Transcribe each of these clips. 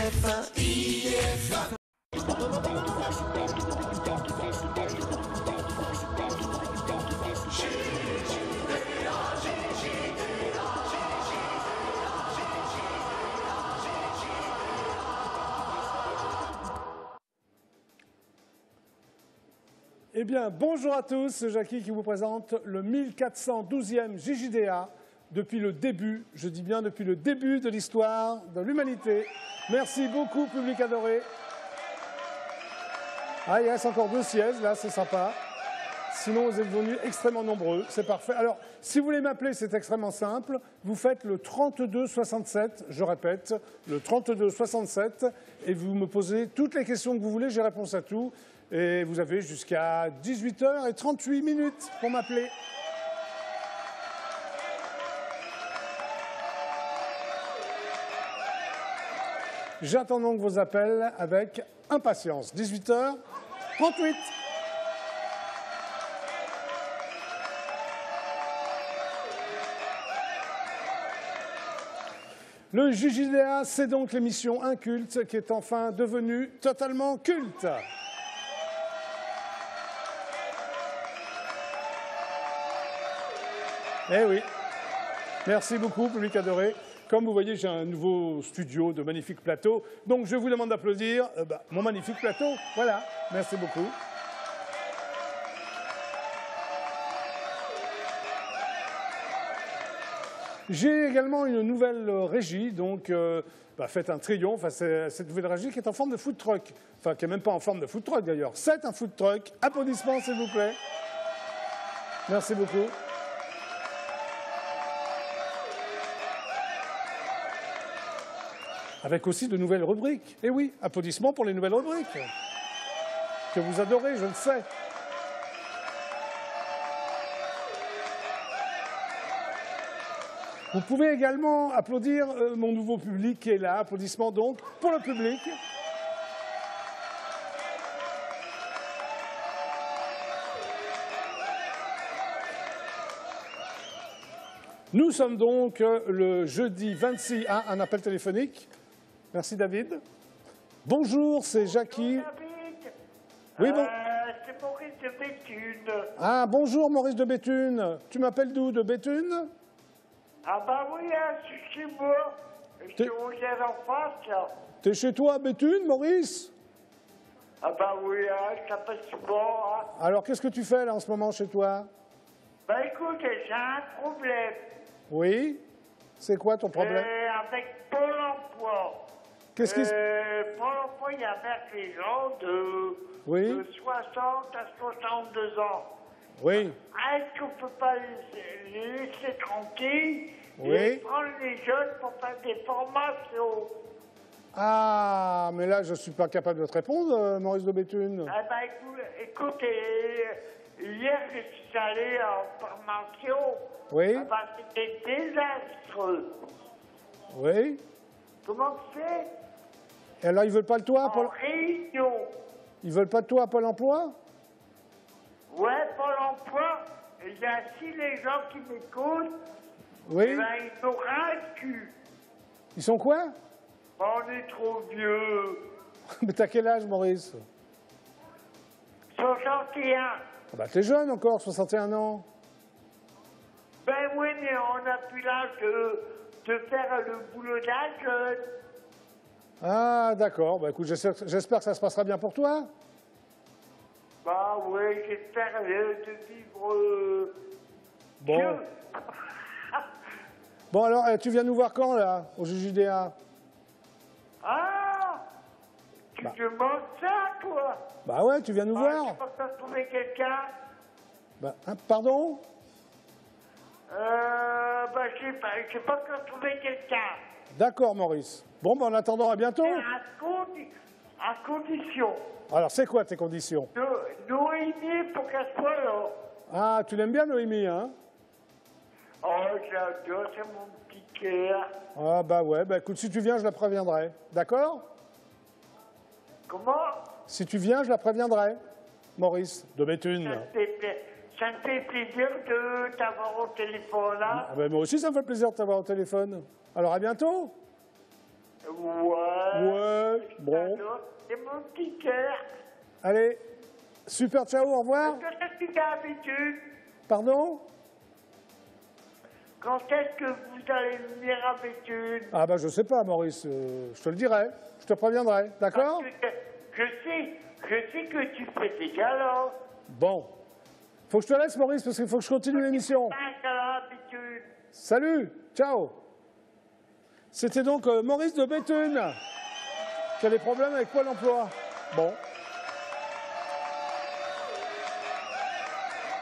Eh bien, bonjour à tous, c'est Jackie qui vous présente le 1412e JJDA depuis le début, je dis bien depuis le début de l'histoire de l'humanité. Merci beaucoup, public adoré. Ah, il reste encore 2 sièges, là, c'est sympa. Sinon, vous êtes venus extrêmement nombreux, c'est parfait. Alors, si vous voulez m'appeler, c'est extrêmement simple. Vous faites le 3267, je répète, le 3267, et vous me posez toutes les questions que vous voulez, j'ai réponse à tout. Et vous avez jusqu'à 18h38 pour m'appeler. J'attends donc vos appels avec impatience. 18h38. Le JJDA, c'est donc l'émission inculte qui est enfin devenue totalement culte. Eh oui, merci beaucoup, public adoré. Comme vous voyez, j'ai un nouveau studio de magnifiques plateaux. Donc, je vous demande d'applaudir mon magnifique plateau. Voilà, merci beaucoup. J'ai également une nouvelle régie, donc faites un triomphe à cette nouvelle régie qui est en forme de food truck. Enfin, qui n'est même pas en forme de food truck d'ailleurs. C'est un food truck. Applaudissements, s'il vous plaît. Merci beaucoup. Avec aussi de nouvelles rubriques. Eh oui, applaudissements pour les nouvelles rubriques. Que vous adorez, je le sais. Vous pouvez également applaudir mon nouveau public qui est là. Applaudissements donc pour le public. Nous sommes donc le jeudi 26 à un appel téléphonique. Merci David. Bonjour, c'est Jackie. Bonjour David. Oui, bon. C'est Maurice de Béthune. Ah, bonjour Maurice de Béthune. Tu m'appelles d'où, de Béthune? Ah bah oui, je suis chez moi. Je te regarde en face, là. T'es chez toi à Béthune, Maurice? Ah bah oui, ça passe souvent. Alors, qu'est-ce que tu fais là en ce moment chez toi? Bah écoute, j'ai un problème. Oui? C'est quoi ton problème? Avec Pôle emploi. Qu'est-ce qui Pôle emploi, il y avait les gens de 60 à 62 ans. Oui. Est-ce qu'on ne peut pas les laisser tranquilles et prendre les jeunes pour faire des formations? Ah, mais là, je ne suis pas capable de te répondre, Maurice de Béthune. Ah bah écoute, hier, je suis allé en formation. Oui. Ah bah, c'était désastreux. Oui. Comment tu fais? Et alors, ils ne veulent pas de toi En réunion. Ils ne veulent pas de toi à Pôle emploi? Ouais, Pôle emploi. Il y a si les gens qui m'écoutent, Oui. eh ben, ils n'ont rien de cul. Ils sont quoi? On est trop vieux. Mais t'as quel âge, Maurice? 61. Ah bah, t'es jeune encore, 61 ans. Ben oui, mais on n'a plus l'âge de faire le boulot d'un jeune. Ah, d'accord. Bah, écoute, j'espère que ça se passera bien pour toi. Bah oui, j'espère de vivre Bon. mieux. Bon, alors, tu viens nous voir quand, là, au JJDA? Ah, tu demandes ça, toi? Bah ouais, tu viens nous voir. Tu peux pas trouver quelqu'un? Bah, hein, Bah, je sais pas quand trouver quelqu'un. D'accord, Maurice. Bon, bah, en attendant, à bientôt. À condition. Alors, c'est quoi tes conditions? Noémie pour qu'elle soit là. Ah, tu l'aimes bien, Noémie, hein? Oh, j'adore, c'est mon petit cœur. Ah, bah ouais, bah écoute, si tu viens, je la préviendrai. D'accord? Comment? Si tu viens, je la préviendrai. Maurice, de Béthune. Ça me fait plaisir de t'avoir au téléphone, là. Ah, bah, moi aussi, ça me fait plaisir de t'avoir au téléphone. Alors, à bientôt. Ouais. Bon. C'est mon petit cœur. Allez, super, ciao, au revoir. Quand est-ce que tu as l'habitude? Pardon? Quand est-ce que vous allez venir à Béthune? Ah bah je sais pas, Maurice, je te le dirai, je te préviendrai, d'accord? Je sais que tu fais des galas. Bon. Faut que je te laisse, Maurice, parce qu'il faut que je continue l'émission. Un gala à Béthune. Salut, ciao. C'était donc Maurice de Béthune qui a des problèmes avec Pôle emploi. Bon.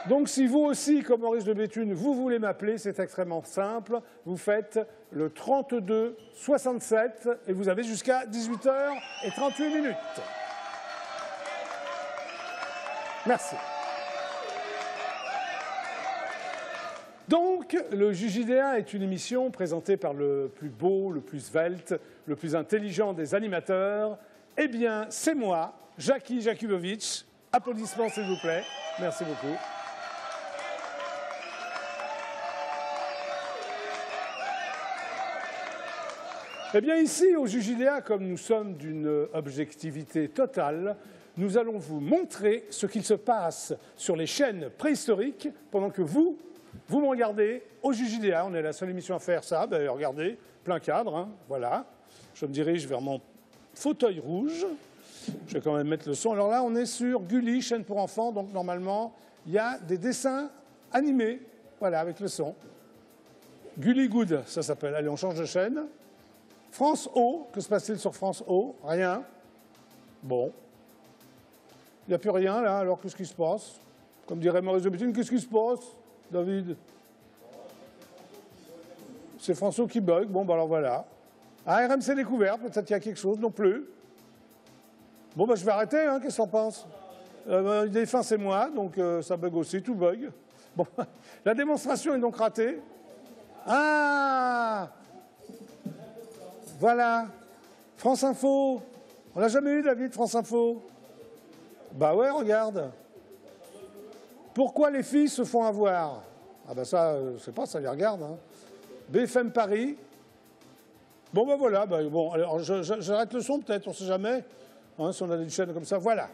Donc si vous aussi, comme Maurice de Béthune, vous voulez m'appeler, c'est extrêmement simple. Vous faites le 32 67 et vous avez jusqu'à 18h38. Merci. Donc, le JJDA est une émission présentée par le plus beau, le plus svelte, le plus intelligent des animateurs. Eh bien, c'est moi, Jackie Jakubowicz. Applaudissements, s'il vous plaît. Merci beaucoup. Eh bien, ici, au JJDA, comme nous sommes d'une objectivité totale, nous allons vous montrer ce qu'il se passe sur les chaînes préhistoriques pendant que vous me regardez au JJDA. On est la seule émission à faire ça. Ben, regardez, plein cadre, hein, voilà. Je me dirige vers mon fauteuil rouge. Je vais quand même mettre le son. Alors là, on est sur Gulli, chaîne pour enfants. Donc normalement, il y a des dessins animés, voilà, avec le son. Gulli Good, ça s'appelle. Allez, on change de chaîne. France O, que se passe-t-il sur France O? Rien. Bon. Il n'y a plus rien là, alors qu'est-ce qui se passe? Comme dirait Maurice de Béthune, qu'est-ce qui se passe, David? C'est François qui bug, bon, ben alors voilà. Ah, RMC Découverte, peut-être qu'il y a quelque chose, non plus. Bon, ben je vais arrêter, hein, qu'est-ce que t'en penses? L'idée fin, c'est moi, donc ça bug aussi, tout bug. Bon, la démonstration est donc ratée. Ah! Voilà. France Info. On l'a jamais eu, David, France Info? Bah ouais, regarde. Pourquoi les filles se font avoir? Ah ben ça, je sais pas, ça les regarde. Hein. BFM Paris. Bon ben voilà, ben, bon, alors j'arrête le son peut-être, on sait jamais. Hein, si on a des chaînes comme ça, voilà.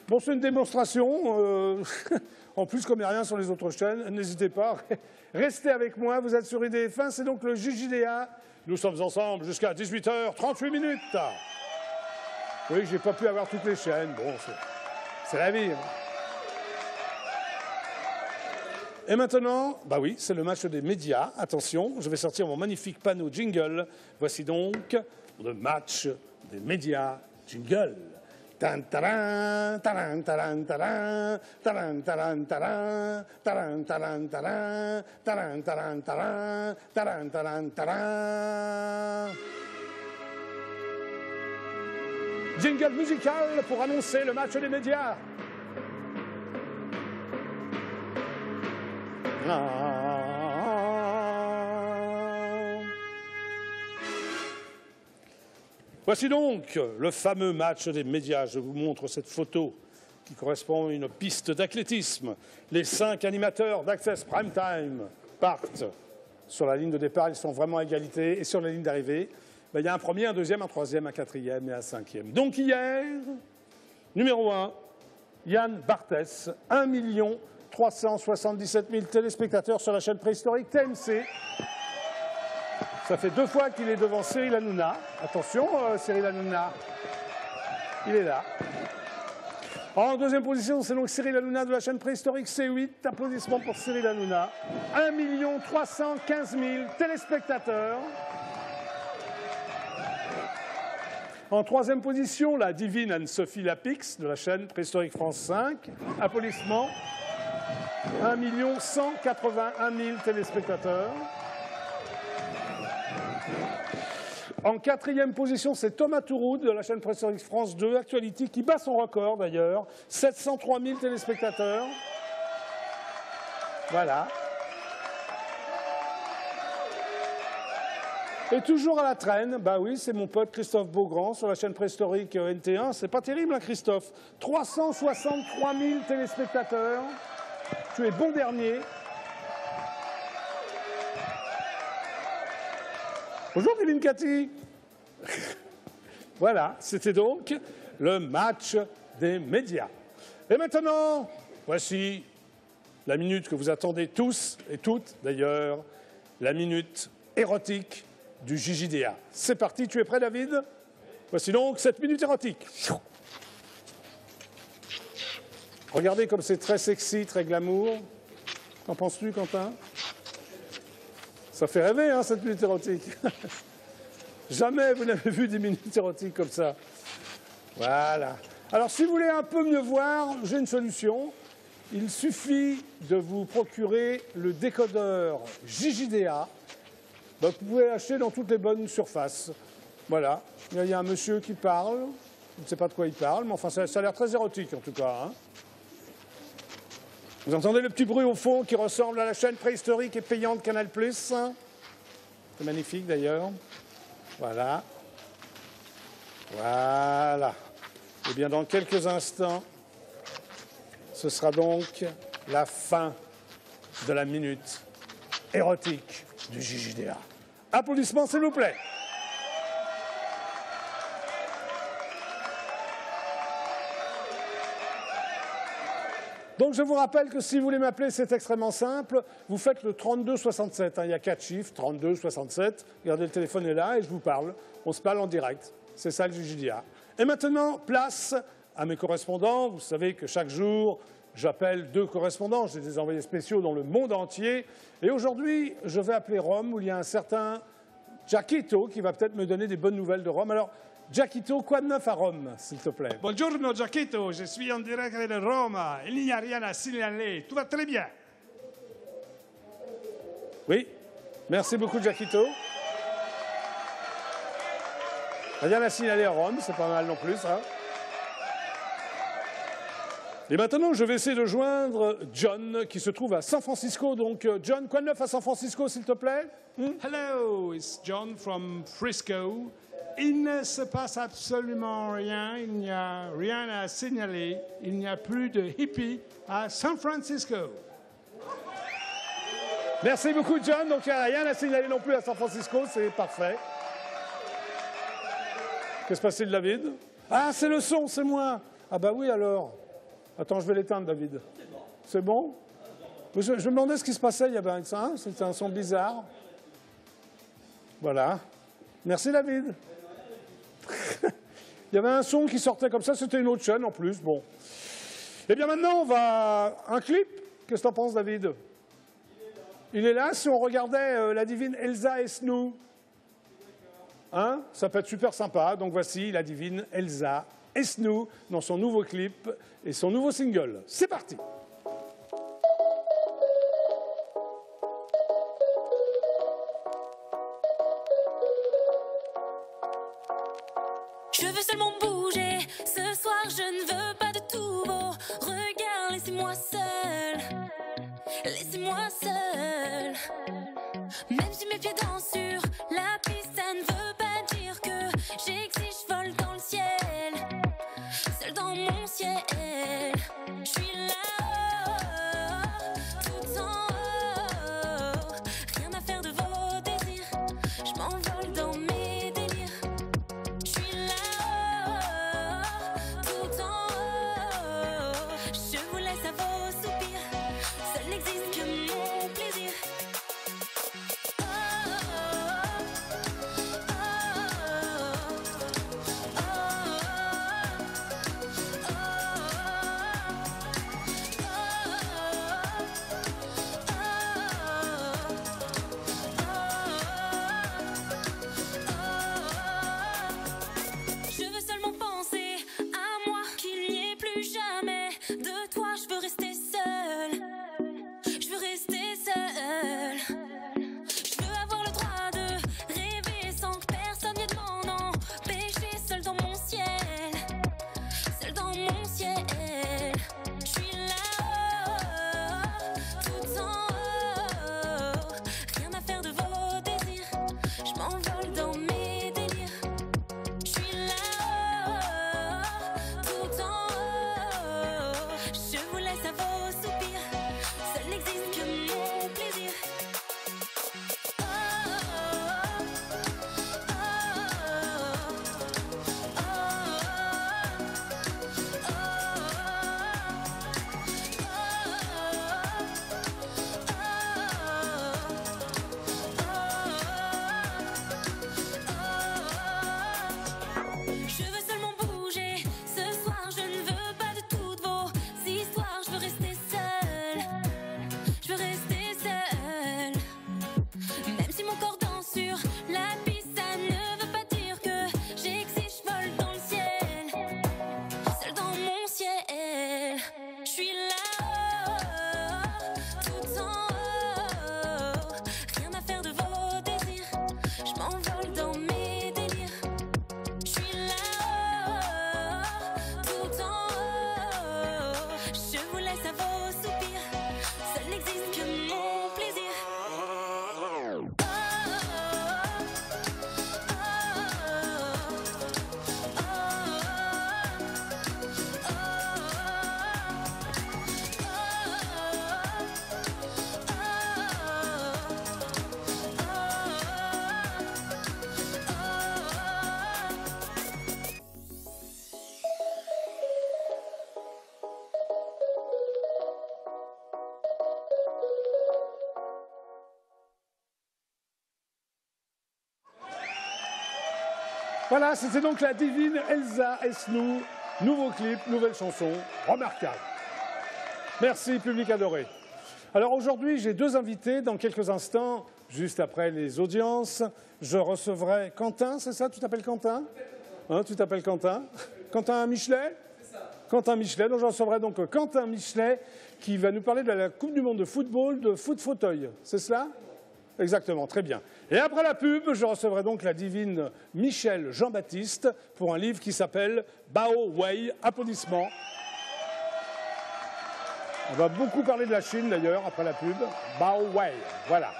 Bon, c'est une démonstration. En plus, comme il n'y a rien sur les autres chaînes, n'hésitez pas. Restez avec moi, vous êtes sur IDF1, c'est donc le JJDA. Nous sommes ensemble jusqu'à 18h38. Oui, j'ai pas pu avoir toutes les chaînes. Bon, c'est la vie. Hein. Et maintenant, bah oui, c'est le match des médias. Attention, je vais sortir mon magnifique panneau jingle. Voici donc le match des médias jingle. Tan taran taran taran taran taran taran taran taran taran taran taran taran taran taran taran taran. Jingle musical pour annoncer le match des médias. Voici donc le fameux match des médias. Je vous montre cette photo qui correspond à une piste d'athlétisme. Les 5 animateurs d'Access Prime Time partent sur la ligne de départ. Ils sont vraiment à égalité. Et sur la ligne d'arrivée, ben, il y a un premier, un deuxième, un troisième, un quatrième et un cinquième. Donc hier, numéro 1, Yann Barthès, 1 377 000 téléspectateurs sur la chaîne préhistorique TMC. Ça fait 2 fois qu'il est devant Cyril Hanouna. Attention, Cyril Hanouna, il est là. En deuxième position, c'est donc Cyril Hanouna de la chaîne préhistorique C8. Applaudissements pour Cyril Hanouna. 1 315 000 téléspectateurs. En troisième position, la divine Anne-Sophie Lapix de la chaîne préhistorique France 5. Applaudissements. 1 181 000 téléspectateurs. En quatrième position, c'est Thomas Touroud de la chaîne préhistorique France 2, Actuality, qui bat son record d'ailleurs. 703 000 téléspectateurs. Voilà. Et toujours à la traîne, bah oui, c'est mon pote Christophe Beaugrand sur la chaîne préhistorique NT1. C'est pas terrible, hein, Christophe. 363 000 téléspectateurs. Tu es bon dernier. Bonjour, Dylan Cathy. Voilà, c'était donc le match des médias. Et maintenant, voici la minute que vous attendez tous et toutes d'ailleurs, la minute érotique du JJDA. C'est parti, tu es prêt David? Voici donc cette minute érotique. Regardez comme c'est très sexy, très glamour. Qu'en penses-tu, Quentin? Ça fait rêver, hein, cette minute érotique. Jamais vous n'avez vu des minutes érotiques comme ça. Voilà. Alors, si vous voulez un peu mieux voir, j'ai une solution. Il suffit de vous procurer le décodeur JJDA. Donc, vous pouvez l'acheter dans toutes les bonnes surfaces. Voilà. Il y a un monsieur qui parle. Je ne sais pas de quoi il parle, mais enfin, ça a l'air très érotique, en tout cas. Hein. Vous entendez le petit bruit au fond qui ressemble à la chaîne préhistorique et payante Canal+. C'est magnifique, d'ailleurs. Voilà. Voilà. Et bien, dans quelques instants, ce sera donc la fin de la minute érotique du JJDA. Applaudissements, s'il vous plaît. Donc, je vous rappelle que si vous voulez m'appeler, c'est extrêmement simple. Vous faites le 3267. Hein, il y a 4 chiffres, 32, 67. Regardez, le téléphone est là et je vous parle. On se parle en direct. C'est ça le JJDA. Et maintenant, place à mes correspondants. Vous savez que chaque jour, j'appelle 2 correspondants. J'ai des envoyés spéciaux dans le monde entier. Et aujourd'hui, je vais appeler Rome, où il y a un certain Giaquito qui va peut-être me donner des bonnes nouvelles de Rome. Alors, Giaquito, quoi de neuf à Rome, s'il te plaît? Buongiorno Giaquito, je suis en direct de Rome. Il n'y a rien à signaler. Tout va très bien. Oui, merci beaucoup Giaquito. Rien à signaler à Rome, c'est pas mal non plus, ça. Et maintenant, je vais essayer de joindre John, qui se trouve à San Francisco. Donc, John, quoi de neuf à San Francisco, s'il te plaît? Hello, it's John from Frisco. Il ne se passe absolument rien, il n'y a rien à signaler, il n'y a plus de hippies à San Francisco. Merci beaucoup, John. Donc, il n'y a rien à signaler non plus à San Francisco, c'est parfait. Que se passe-t-il, David? Ah, c'est le son, c'est moi. Ah bah oui, alors. Attends, je vais l'éteindre, David. C'est bon? Je me demandais ce qui se passait, il y avait un son, c'était un son bizarre. Voilà. Merci, David. Il y avait un son qui sortait comme ça, c'était une autre chaîne en plus. Bon. Eh bien maintenant, on va... Un clip. Qu'est-ce que t'en penses, David? Il est là, si on regardait la divine Elsa Esnou. Hein? Ça peut être super sympa. Donc voici la divine Elsa Esnou dans son nouveau clip et son nouveau single. C'est parti! Je veux seulement bouger, ce soir je ne veux pas de tout beau. Regarde, laissez-moi seul, laissez-moi seul. Même si mes pieds dansent sur la piste, ça ne veut pas dire que j'exige, je vole dans le ciel, seul dans mon ciel. Je suis là, tout en haut, rien à faire de vos désirs, je m'envole dans mes délires. Je suis là, tout en haut, je vous laisse à vos soupirs, seul n'existe que mon plaisir. Oh, oh, oh, oh. Voilà, c'était donc la divine Elsa Esnou. Nouveau clip, nouvelle chanson, remarquable. Merci, public adoré. Alors aujourd'hui, j'ai deux invités. Dans quelques instants, juste après les audiences, je recevrai Quentin, c'est ça? Tu t'appelles Quentin? Hein, tu t'appelles Quentin? Quentin Michelet? C'est ça. Quentin Michelet. Donc je recevrai donc Quentin Michelet qui va nous parler de la Coupe du Monde de football de foot fauteuil. C'est cela? Exactement, très bien. Et après la pub, je recevrai donc la divine Michel Jean-Baptiste pour un livre qui s'appelle Bao Wei. Applaudissements. On va beaucoup parler de la Chine d'ailleurs après la pub. Bao Wei, voilà.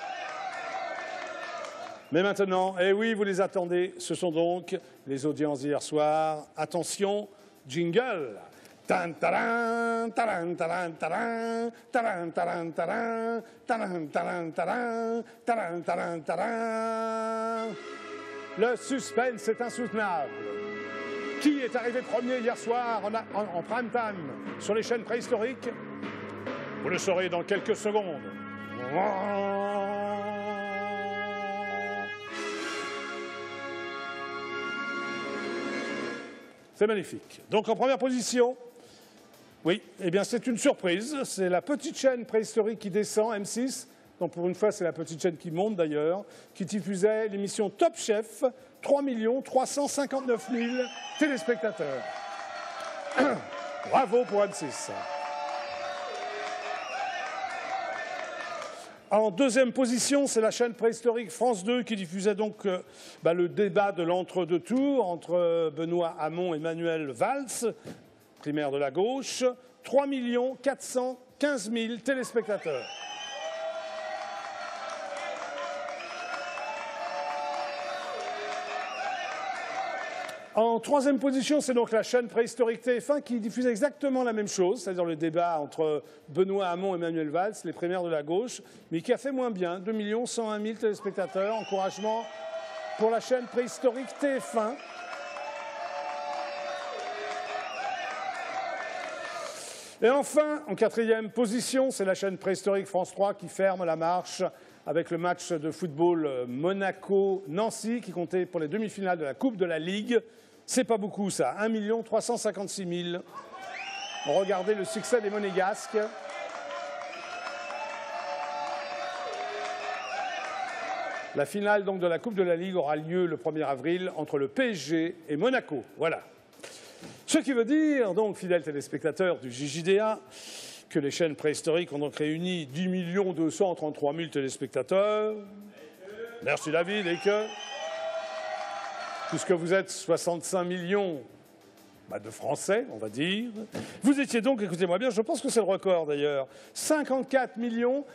Mais maintenant, eh oui, vous les attendez, ce sont donc les audiences d'hier soir. Attention, jingle. Tan taran, taran, taran, taran, taran, taran, taran, taran, taran, taran, taran, taran, taran. Le suspense est insoutenable. Qui est arrivé premier hier soir en prime time sur les chaînes préhistoriques? Vous le saurez dans quelques secondes. C'est magnifique. Donc en première position, oui, eh bien c'est une surprise. C'est la petite chaîne préhistorique qui descend, M6. Donc pour une fois, c'est la petite chaîne qui monte d'ailleurs, qui diffusait l'émission Top Chef, 3 359 000 téléspectateurs. Bravo pour M6. En deuxième position, c'est la chaîne préhistorique France 2 qui diffusait donc le débat de l'entre-deux tours entre Benoît Hamon et Manuel Valls, primaire de la gauche, 3 415 000 téléspectateurs. En troisième position, c'est donc la chaîne préhistorique TF1 qui diffuse exactement la même chose, c'est-à-dire le débat entre Benoît Hamon et Manuel Valls, les primaires de la gauche, mais qui a fait moins bien, 2 101 000 téléspectateurs. Encouragement pour la chaîne préhistorique TF1. Et enfin, en quatrième position, c'est la chaîne préhistorique France 3 qui ferme la marche avec le match de football Monaco-Nancy qui comptait pour les demi-finales de la Coupe de la Ligue. C'est pas beaucoup ça, 1 356 000. Regardez le succès des Monégasques. La finale donc de la Coupe de la Ligue aura lieu le 1er avril entre le PSG et Monaco. Voilà. Ce qui veut dire, donc, fidèles téléspectateurs du JJDA, que les chaînes préhistoriques ont donc réuni 10 233 000 téléspectateurs. Merci David, et que, puisque vous êtes 65 millions de Français, on va dire, vous étiez donc, écoutez-moi bien, je pense que c'est le record d'ailleurs, 54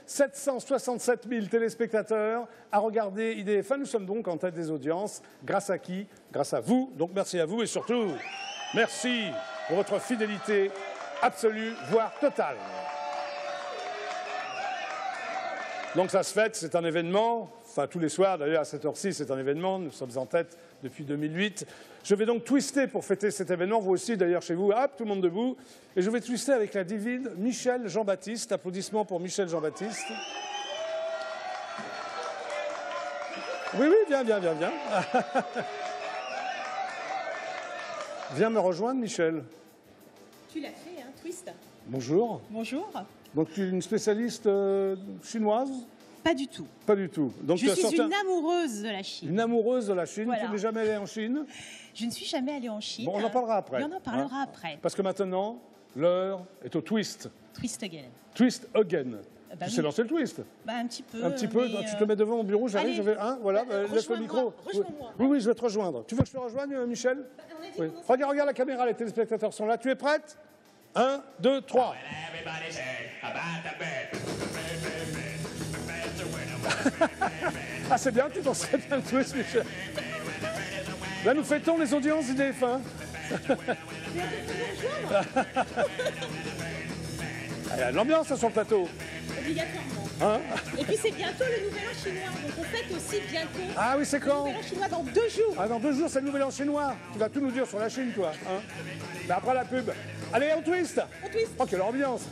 767 000 téléspectateurs à regarder IDF1. Nous sommes donc en tête des audiences. Grâce à qui? Grâce à vous. Donc merci à vous et surtout, merci pour votre fidélité absolue, voire totale. Donc ça se fête, c'est un événement, enfin tous les soirs d'ailleurs à cette heure-ci c'est un événement, nous sommes en tête depuis 2008. Je vais donc twister pour fêter cet événement, vous aussi d'ailleurs chez vous, hop, tout le monde debout. Et je vais twister avec la divine Michel Jean-Baptiste, applaudissements pour Michel Jean-Baptiste. Oui, oui, viens. Viens me rejoindre Michel. Tu l'as fait, hein, twist. Bonjour. Bonjour. Donc tu es une spécialiste chinoise? Pas du tout. Pas du tout. Donc, je suis une amoureuse de la Chine. Une amoureuse de la Chine. Voilà. Tu n'es jamais allée en Chine? Je ne suis jamais allée en Chine. Bon, on en parlera après. Et on en parlera après. Parce que maintenant, l'heure est au twist. Twist again. Twist again. Bah, tu sais lancer le twist? Un petit peu. Un petit peu. Mais Tu te mets devant mon bureau, j'arrive, je vais. Voilà, laisse le micro. Rejoins-moi. Oui, je vais te rejoindre. Tu veux que je te rejoigne, Michel? Oui. Regarde la caméra, les téléspectateurs sont là. Tu es prête? 1, 2, 3. Ah, c'est bien, tu dansais bien le twist, Michel. Là, nous fêtons les audiences IDF1. Il y a de l'ambiance sur le plateau. Obligatoirement. Hein? Et puis c'est bientôt le Nouvel An chinois. Donc on fête aussi bientôt. Ah oui, c'est le quand? Nouvel An chinois dans 2 jours. Ah, dans 2 jours, c'est le Nouvel An chinois. Tu vas tout nous dire sur la Chine, toi. Hein? Mais après la pub. Allez, on twist. On twist. Oh, quelle ambiance.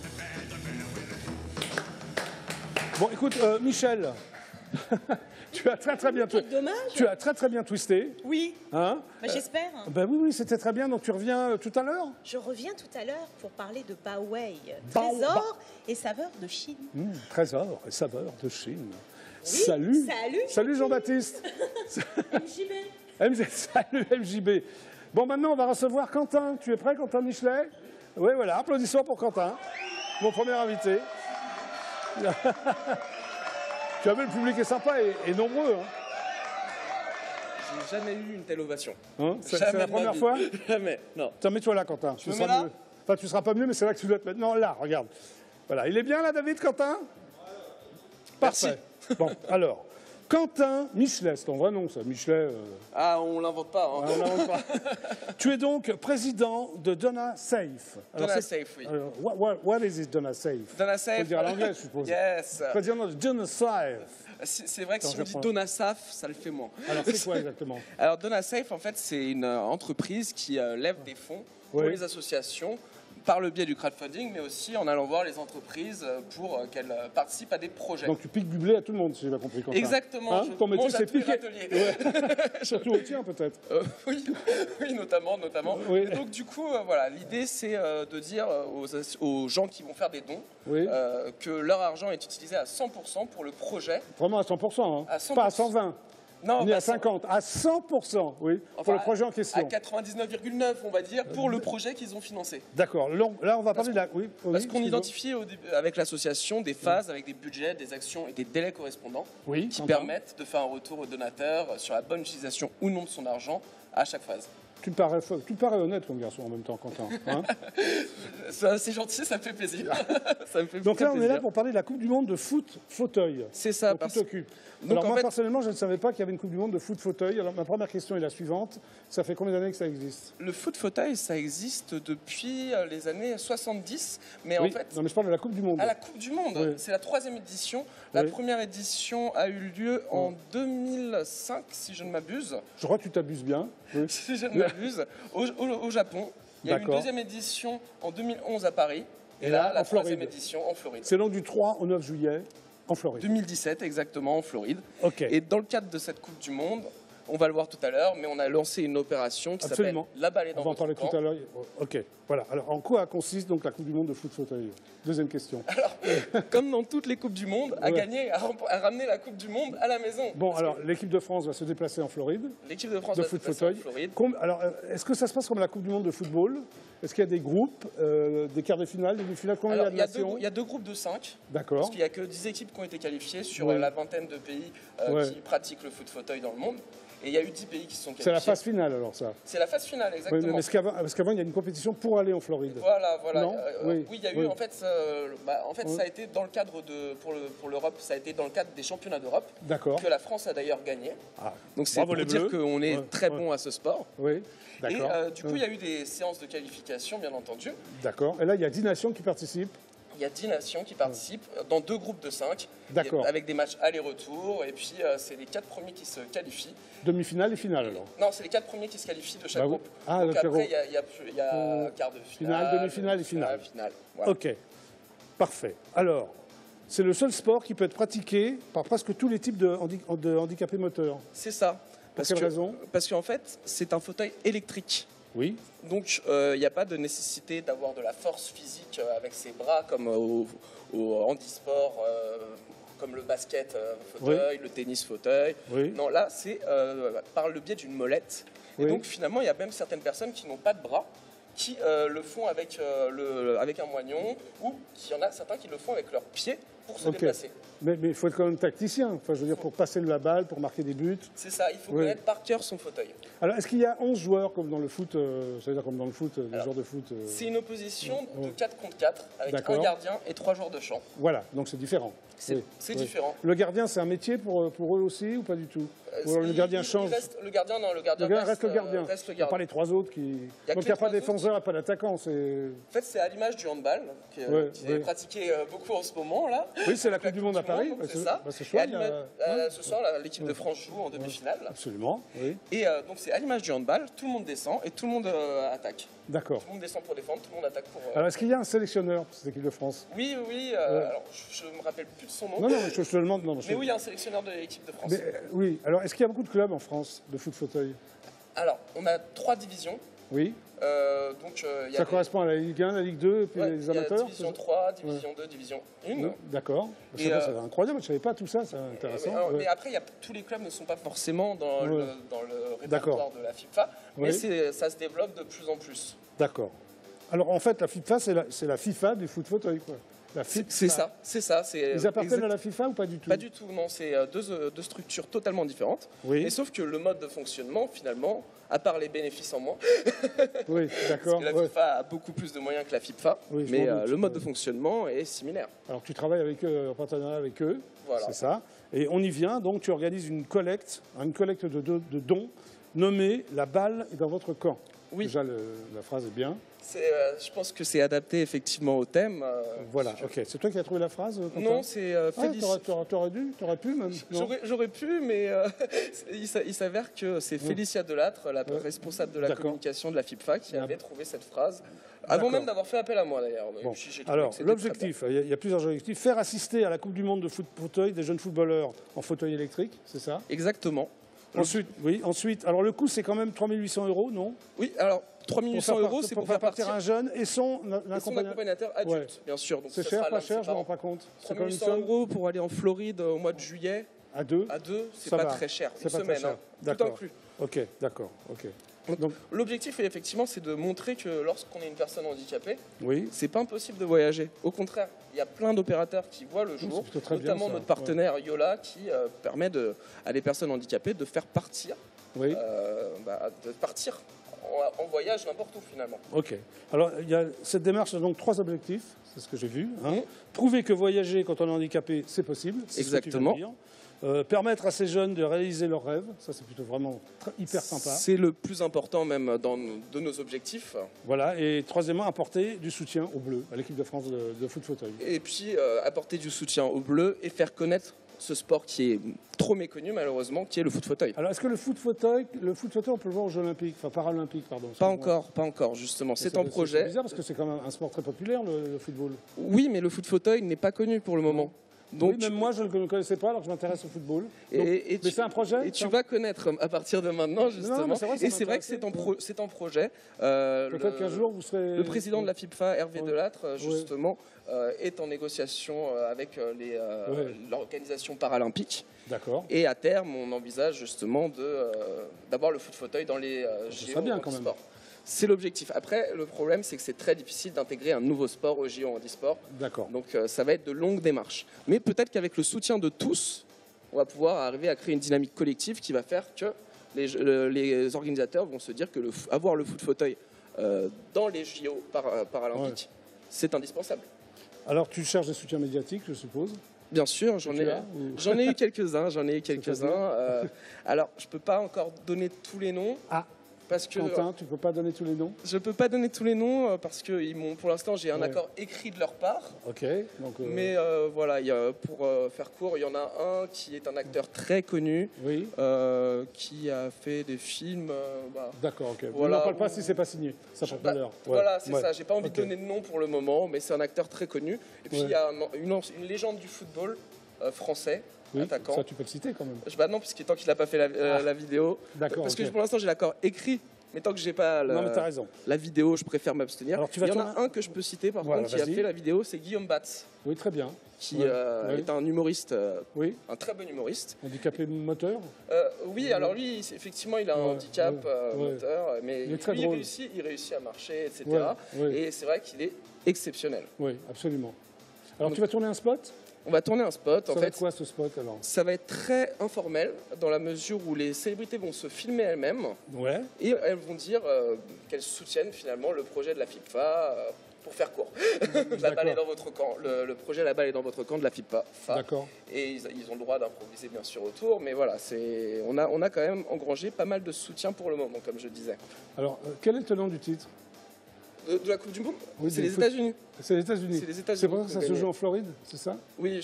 Bon, écoute, Michel, Tu as très bien Quel dommage. Tu as très bien twisté. Oui, Hein bah, j'espère. Ben oui, c'était très bien. Donc tu reviens tout à l'heure. Je reviens tout à l'heure pour parler de Baowei, Bao- trésor et saveur de Chine. Trésor et saveur de Chine. Oui, Salut. salut, Jean-Baptiste. JB. Salut MJB. Bon, maintenant, on va recevoir Quentin. Tu es prêt, Quentin Michelet? Oui, voilà. Applaudissements pour Quentin, mon premier invité. Tu as vu, le public est sympa et nombreux. Hein. J'ai jamais eu une telle ovation. Hein, c'est Jamais la de ma première vie. fois? Jamais, non. Tiens, mets-toi là, Quentin. Tu me seras mets là mieux. Enfin, tu seras pas mieux, mais c'est là que tu dois te mettre. Non, là, regarde. Voilà. Il est bien, là, David, Quentin? Parfait. Bon, alors, Quentin Michelet, c'est ton vrai nom, ça, Michelet. Ah, on l'invente pas. Hein. On l'invente pas. Tu es donc président de Donna Safe. Alors, Donna c'est- Safe, oui. alors, what is it, Donna Safe? Donna Faut Safe. le dire à l'anglais, je suppose. Yes. Président de Donna Safe. C'est vrai que si Attends, on dit je Donna Safe, ça le fait moins. Alors, c'est quoi exactement? Alors, Donna Safe, en fait, c'est une entreprise qui lève des fonds pour Oui. les associations par le biais du crowdfunding, mais aussi en allant voir les entreprises pour qu'elles participent à des projets. Donc, tu piques du blé à tout le monde, si j'ai bien compris. Quentin. Exactement. Hein, ton métier, mange à c'est tous les piquer. râteliers. Ouais. Surtout au tien, peut-être. Oui, oui, notamment. Oui. Et donc du coup, voilà, l'idée c'est de dire aux gens qui vont faire des dons Oui. que leur argent est utilisé à 100% pour le projet. Vraiment à 100%, hein. À 100%. Pas à 120, Non, ni pas à 50, à 100%, oui, Enfin, pour le projet en à question. 99,9 on va dire pour le projet qu'ils ont financé. D'accord. Là, on va parler de la... Oui, Parce qu'on excuse-moi. identifie au début, avec l'association des phases avec des budgets, des actions et des délais correspondants Oui, qui Quentin. permettent de faire un retour au donateur sur la bonne utilisation ou non de son argent à chaque phase. Tu me parais honnête comme garçon en même temps, Quentin. Hein. C'est gentil, ça me fait plaisir. Ça me fait Donc très là, on est là plaisir. pour parler de la Coupe du Monde de foot fauteuil. C'est ça, Donc, parce tu t'occupes. Donc, Alors en moi, fait- personnellement, je ne savais pas qu'il y avait une Coupe du Monde de foot fauteuil. Alors ma première question est la suivante. Ça fait combien d'années que ça existe? Le foot fauteuil, ça existe depuis les années 70, mais Oui. en fait, Non, mais je parle de la Coupe du Monde. à la Coupe du Monde, Oui. c'est la 3e édition. La Oui. première édition a eu lieu en 2005, si je ne m'abuse. Je crois que tu t'abuses bien. Oui. Si je ne m'abuse, au Japon. Il y a eu une D'accord. 2e édition en 2011 à Paris. Et, Et là, là, la en Floride. 3e édition en Floride. C'est donc du 3 au 9 juillet en Floride. 2017 exactement en Floride. Ok. Et dans le cadre de cette Coupe du Monde, on va le voir tout à l'heure, mais on a lancé une opération qui s'appelle Absolument. La balle est On dans va en votre parler camp. tout à l'heure. Ok, voilà. Alors, en quoi consiste donc la Coupe du Monde de foot fauteuil? Deuxième question. Comme dans toutes les Coupes du Monde, à Ouais. gagner, à ramener la Coupe du Monde à la maison. Bon, Parce alors, l'équipe de France va se déplacer en Floride, que l'équipe de France de va se foot déplacer en fauteuil. Floride. Alors, est-ce que ça se passe comme la Coupe du Monde de football? Est-ce qu'il y a des groupes, des quarts de finale, des demi-finales? Combien Alors, il y a de nations? il y a deux groupes de 5, D'accord. parce qu'il n'y a que 10 équipes qui ont été qualifiées sur Ouais. la vingtaine de pays Ouais. qui pratiquent le foot fauteuil dans le monde. Et il y a eu 10 pays qui se sont qualifiés. C'est la phase finale, alors, ça. C'est la phase finale, Oui, exactement. mais parce qu'avant, il y a une compétition pour aller en Floride. Voilà. Non Oui. Oui, il y a eu, Oui. en fait, ça a été dans le cadre de, pour l'Europe, ça a été dans le cadre des championnats d'Europe, D'accord. que la France a d'ailleurs gagné. Ah, Donc c'est bravo pour les dire Bleus. qu'on est Ouais, très ouais. bon à ce sport. Oui, Et d'accord. du coup, il y a eu des séances de qualification, bien entendu. D'accord. Et là, il y a 10 nations qui participent. Il y a 10 nations qui participent dans 2 groupes de 5, D'accord. avec des matchs aller-retour. Et puis, c'est les 4 premiers qui se qualifient. Demi-finale et finale, alors. Non, c'est les 4 premiers qui se qualifient de chaque Bah oui. groupe. Ah, Donc donc, après, il y a quart de finale, demi-finale et finale. Voilà. Ok, parfait. Alors, c'est le seul sport qui peut être pratiqué par presque tous les types de handicapés moteurs. C'est ça. quelle raison? Parce qu'en fait, c'est un fauteuil électrique. Oui. Donc, il n'y a pas de nécessité d'avoir de la force physique avec ses bras comme au handisport, comme le basket fauteuil, le tennis fauteuil. Oui. Non, là, c'est par le biais d'une molette. Et Oui. donc, finalement, il y a même certaines personnes qui n'ont pas de bras, qui le font avec un moignon, ou il y en a certains qui le font avec leurs pieds pour se Ok. déplacer. Mais il faut être quand même tacticien. Enfin, je veux dire, pour passer la balle, pour marquer des buts. C'est ça, il faut Oui. connaître par cœur son fauteuil. Alors, est-ce qu'il y a 11 joueurs comme dans le foot, c'est-à-dire comme dans le foot, les Alors, joueurs de foot C'est une opposition de Ouais. 4 contre 4, avec D'accord. un gardien et 3 joueurs de champ. Voilà, donc c'est différent. C'est Oui, c'est oui. différent. Le gardien, c'est un métier pour eux aussi ou pas du tout? Ou alors le gardien change? Le gardien Reste le gardien. reste le Il n'y a pas gardien. les trois autres qui... que Donc il n'y les a pas trois défenseur et pas d'attaquant. C'est... En fait, c'est à l'image du handball, qui Ouais, qui ouais. est pratiqué beaucoup en ce moment, là. Oui, c'est la Coupe du Monde à Paris. C'est ça. C'est Et chouette. ce soir, l'équipe de France joue en demi-finale. Absolument, oui. Et donc c'est à l'image du handball, tout le monde descend et tout le monde attaque. D'accord. Tout le monde descend pour défendre, tout le monde attaque pour... Alors, est-ce qu'il y a un sélectionneur pour cette équipe de France? Oui, alors je ne me rappelle plus de son nom. Non, je te demande. Non, mais oui, il y a un sélectionneur de l'équipe de France. Mais, oui, alors est-ce qu'il y a beaucoup de clubs en France de foot fauteuil? Alors, on a 3 divisions. Oui. Ça correspond à la Ligue 1, la Ligue 2 et puis les amateurs? Division 3, Division 2, Division 1. D'accord. C'est incroyable, je ne savais pas tout ça, c'est intéressant. Mais après, tous les clubs ne sont pas forcément dans le répertoire de la FIFA, mais ça se développe de plus en plus. D'accord. Alors en fait, la FIFA, c'est la FIFA du foot fauteuil, quoi. C'est ça. Ils appartiennent à la FIFA ou pas du tout? Pas du tout, non. C'est deux structures totalement différentes. Oui. Et sauf que le mode de fonctionnement, finalement, à part les bénéfices en moins, oui, d'accord. Parce que la FIFA a beaucoup plus de moyens que la FIFA, mais le mode de fonctionnement est similaire. Alors tu travailles avec eux, en partenariat avec eux, voilà. C'est ça. Et on y vient, donc tu organises une collecte de dons nommée « La balle est dans votre camp ». Oui. Déjà, la phrase est bien. Je pense que c'est adapté effectivement au thème. Voilà, ok. C'est toi qui as trouvé la phrase, Quentin? Non, c'est Félix. T'aurais pu même? J'aurais pu, mais il s'avère que c'est Félicia Delattre, la responsable de la communication de la FIFA, qui avait trouvé cette phrase, avant même d'avoir fait appel à moi d'ailleurs. Bon. Alors, l'objectif, il y a plusieurs objectifs. Faire assister à la Coupe du Monde de foot fauteuil des jeunes footballeurs en fauteuil électrique, c'est ça? Exactement. Ensuite, alors le coût c'est quand même 3 800 €, non? Oui, alors 3 800 €, c'est pour faire partir un jeune et son accompagnateur adulte, bien sûr. C'est cher, pas cher, je ne me rends pas compte. 3 800 € pour aller en Floride au mois de juillet. À deux, c'est pas très cher. Une semaine, tout inclus. Ok, d'accord. Ok. Donc, l'objectif, effectivement, c'est de montrer que lorsqu'on est une personne handicapée, oui, c'est pas impossible de voyager. Au contraire, il y a plein d'opérateurs qui voient le jour, notamment notre partenaire Yola, qui permet à des personnes handicapées de faire partir, en voyage n'importe où finalement. Ok. Alors, il y a cette démarche a donc 3 objectifs, c'est ce que j'ai vu. Prouver que voyager quand on est handicapé, c'est possible. Exactement. Permettre à ces jeunes de réaliser leurs rêves, ça c'est plutôt vraiment hyper sympa. C'est le plus important même de nos objectifs. Voilà, et troisièmement, apporter du soutien aux Bleus, à l'équipe de France de foot fauteuil. Et puis apporter du soutien aux Bleus et faire connaître ce sport qui est trop méconnu malheureusement, qui est le foot fauteuil. Alors est-ce que le foot fauteuil on peut le voir aux Jeux Olympiques, enfin Paralympiques, pardon? Pas encore justement, c'est en projet. C'est bizarre parce que c'est quand même un sport très populaire le football. Oui, mais le foot fauteuil n'est pas connu pour le moment. Donc, oui, même moi, je ne le connaissais pas alors que je m'intéresse au football. Mais c'est un projet. Et tu vas connaître à partir de maintenant, justement. Non, et c'est vrai que c'est en projet. Peut-être qu'un jour, vous serez... Le président de la FIFA, Hervé Delattre, justement, est en négociation avec l'organisation paralympique. D'accord. Et à terme, on envisage justement d'avoir le foot fauteuil dans les JO handisport. C'est l'objectif. Après, le problème, c'est que c'est très difficile d'intégrer un nouveau sport au JO handisport. D'accord. Donc, ça va être de longues démarches. Mais peut-être qu'avec le soutien de tous, on va pouvoir arriver à créer une dynamique collective qui va faire que les organisateurs vont se dire que avoir le foot fauteuil dans les JO paralympiques, c'est indispensable. Alors, tu cherches des soutiens médiatiques, je suppose? Bien sûr, j'en ai eu quelques-uns. Alors, je ne peux pas encore donner tous les noms. Parce que, Quentin, tu ne peux pas donner tous les noms? Je ne peux pas donner tous les noms parce que pour l'instant, j'ai un accord écrit de leur part. Ok. Donc, mais voilà, pour faire court, il y en a un qui est un acteur très connu, qui a fait des films. D'accord, ok. Voilà, on n'en parle pas si ce n'est pas signé. Ça prend pas l'heure. Voilà, c'est ça. Je n'ai pas envie de donner de nom pour le moment, mais c'est un acteur très connu. Et puis, il y a une légende du football français. Oui, attaquant. Ça, tu peux le citer quand même. Non, puisque tant qu'il n'a pas fait la vidéo. D'accord. Parce que pour l'instant, j'ai l'accord écrit, mais tant que j'ai pas la vidéo, je préfère m'abstenir. Il y en a un que je peux citer, par contre, qui a fait la vidéo, c'est Guillaume Batz. Oui, très bien. Qui est un humoriste, un très bon humoriste. Handicapé moteur? Oui, alors lui, effectivement, il a un handicap moteur, mais il réussit à marcher, etc. Et c'est vrai qu'il est exceptionnel. Oui, absolument. Alors, tu vas tourner un spot? On va tourner un spot. Ça va être quoi ce spot alors? Ça va être très informel dans la mesure où les célébrités vont se filmer elles-mêmes et elles vont dire qu'elles soutiennent finalement le projet de la FIFA. Pour faire court, la balle est dans votre camp. Le projet La balle est dans votre camp de la FIFA. D'accord. Et ils ont le droit d'improviser bien sûr autour, mais voilà, on a quand même engrangé pas mal de soutien pour le moment, comme je disais. Alors, quel est le tenant du titre? De la Coupe du Monde? Oui, C'est du les foot. États-Unis. C'est les États-Unis. C'est les États-Unis C'est pour ça que qui ça ont se gagné. joue en Floride, c'est ça? Oui,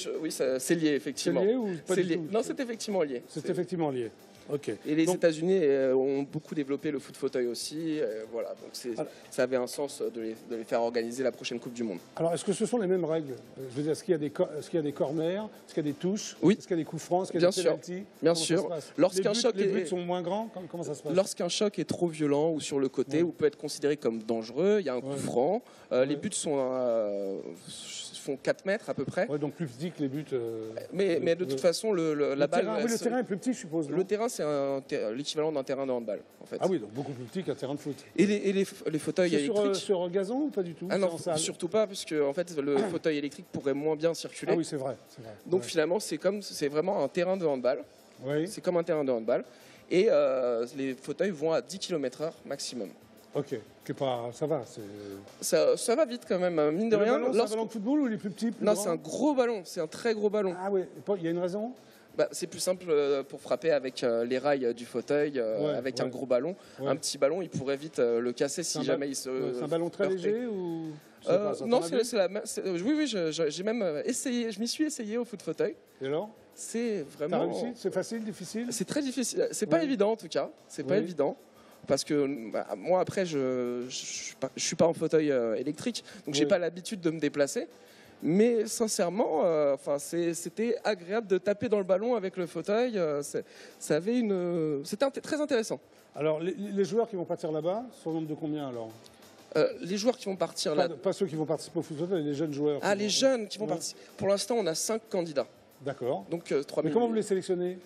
c'est lié, effectivement. C'est lié ou pas du tout? Non, c'est effectivement lié. C'est effectivement lié. Ok. Et les Donc, États-Unis ont beaucoup développé le foot fauteuil aussi. Voilà, donc ça avait un sens de les faire organiser la prochaine Coupe du Monde. alors, est-ce que ce sont les mêmes règles? Je veux dire, est-ce qu'il y a des corners? Est-ce qu'il y a des touches? Oui. Est-ce qu'il y a des coups francs? Est-ce qu'il y Bien a des sûr. pénaltys? Bien Comment ça sûr. se passe? Lorsqu'un choc les buts est- sont moins grands, comment ça se passe? Lorsqu'un choc est trop violent ou sur le côté, Ouais. ou peut être considéré comme dangereux, il y a un coup Ouais. franc. Ouais. Les buts font 4 mètres à peu près. Ouais, donc plus petit que les buts. Mais de toute façon, la balle. Terrain, oui, le terrain est plus petit, je suppose. non? Le terrain, c'est l'équivalent d'un terrain de handball, en fait. Ah oui, donc beaucoup plus petit qu'un terrain de foot. Et les fauteuils C'est électriques. sur gazon ou pas du tout? Ah C'est non, en salle surtout pas, puisque en fait, le fauteuil électrique pourrait moins bien circuler. Ah oui, c'est vrai. Donc Ouais. finalement, c'est vraiment un terrain de handball. Oui, C'est comme un terrain de handball. Et les fauteuils vont à 10 km/h maximum. ok. Ça va. Ça va vite quand même, mine de Le rien. ballon, c'est un ballon de football ou il est plus petit? Non, c'est un gros ballon, c'est un très gros ballon. Ah oui, il y a une raison? C'est plus simple pour frapper avec les rails du fauteuil, avec un ouais. gros ballon. Ouais. Un petit ballon, il pourrait vite le casser si jamais il se. C'est un ballon très heurtait. léger ou? Je sais pas, ça Non, t'en a vu? c'est la même. Oui, j'ai même essayé. Je m'y suis essayé au foot fauteuil. Et alors? C'est T'as vraiment. réussi? C'est facile, difficile? C'est très difficile. C'est pas Ouais. évident en tout cas. C'est pas Oui. évident. Parce que moi après je suis pas en fauteuil électrique, donc j'ai Oui. pas l'habitude de me déplacer. Mais sincèrement, c'était agréable de taper dans le ballon avec le fauteuil. C'était très intéressant. Alors, les joueurs qui vont partir là-bas sont au nombre de combien alors? Les joueurs qui vont partir là. Pas ceux qui vont participer au foot fauteuil, les jeunes joueurs. Ah, les jeunes qui vont Ouais. partir. Pour l'instant, on a 5 candidats. D'accord. Donc 3 Mais 000. comment vous les sélectionnez?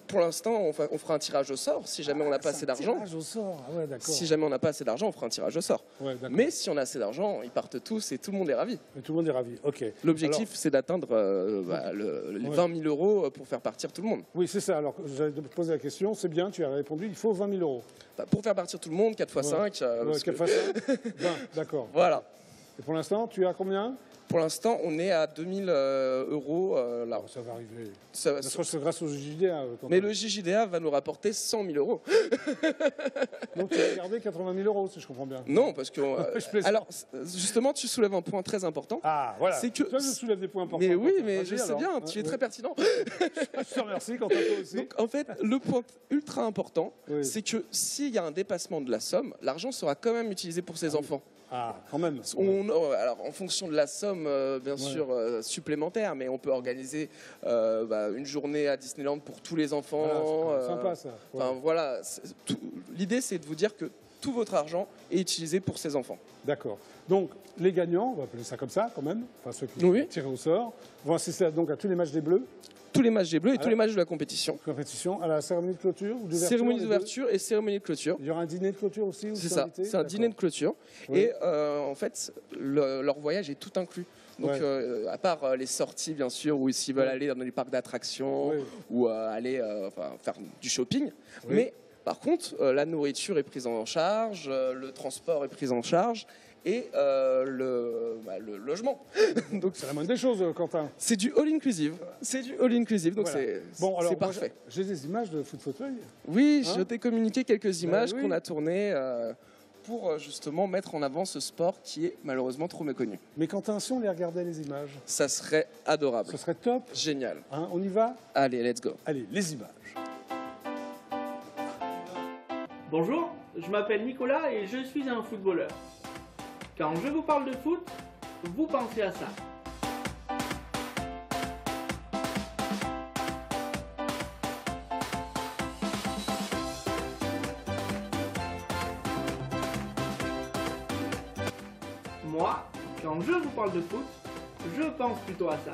Pour l'instant, on fera un tirage au sort. Si jamais on n'a pas assez d'argent. Tirage au sort. Ah ouais, d'accord. Si jamais on n'a pas assez d'argent, on fera un tirage au sort. Ouais, d'accord. Mais si on a assez d'argent, ils partent tous et tout le monde est ravi. Mais tout le monde est ravi. Ok. L'objectif, c'est d'atteindre les 20 000 euros pour faire partir tout le monde. Oui, c'est ça. Alors, j'allais te poser la question. C'est bien, tu as répondu. Il faut 20 000 euros. Pour faire partir tout le monde, 4 x 5. Ouais, quelle façon 20, d'accord. Voilà. Et pour l'instant, tu as combien? Pour l'instant, on est à 2 000 euros là. Oh, ça va arriver. Ça- Ne serait-ce que grâce aux JDA. Mais le JJDA va nous rapporter 100 000 euros. Donc, tu vas garder 80 000 euros, si je comprends bien. Non, parce que. Je plaisante. Alors, justement, tu soulèves un point très important. Ah, voilà. C'est que- Toi, je soulève des points importants. Mais oui, mais Vas-y, je sais alors. bien, Ouais, tu es ouais. très pertinent. Je te remercie, Quentin, toi aussi. Donc, en fait, le point ultra important, Oui. c'est que s'il y a un dépassement de la somme, l'argent sera quand même utilisé pour ses enfants. Ah, quand même. Alors, en fonction de la somme, bien sûr, supplémentaire, mais on peut organiser une journée à Disneyland pour tous les enfants. Voilà, c'est sympa, ça. Ouais. Enfin, voilà. L'idée, c'est de vous dire que tout votre argent est utilisé pour ses enfants. D'accord. Donc, les gagnants, on va appeler ça comme ça, quand même, enfin ceux qui Oui. tirés au sort, vont assister donc à tous les matchs des Bleus, Tous les matchs des Bleus et Ah tous les matchs de la compétition. compétition, à la cérémonie de clôture ou d'ouverture. Cérémonie les deux. d'ouverture et cérémonie de clôture. Il y aura un dîner de clôture aussi où C'est tu es ça, invité c'est un dîner de clôture. Oui. Et en fait, leur voyage est tout inclus. Donc, Ouais. à part les sorties, bien sûr, où s'ils veulent aller dans les parcs d'attractions Oui. ou aller faire du shopping. Oui. Mais par contre, la nourriture est prise en charge, le transport est pris en charge et le logement. Donc, C'est la moindre des choses, Quentin. c'est du all-inclusive. C'est du all-inclusive, donc Voilà. c'est Bon, alors, moi, parfait. j'ai des images de foot fauteuil. Oui, Hein je t'ai communiqué quelques images oui. qu'on a tournées pour justement mettre en avant ce sport qui est malheureusement trop méconnu. Mais Quentin, si on les regardait, les images, Ça serait adorable. ce serait top. Génial. Hein, on y va? Allez, let's go. Allez, les images. Bonjour, je m'appelle Nicolas et je suis un footballeur. Quand je vous parle de foot, vous pensez à ça. Moi, quand je vous parle de foot, je pense plutôt à ça.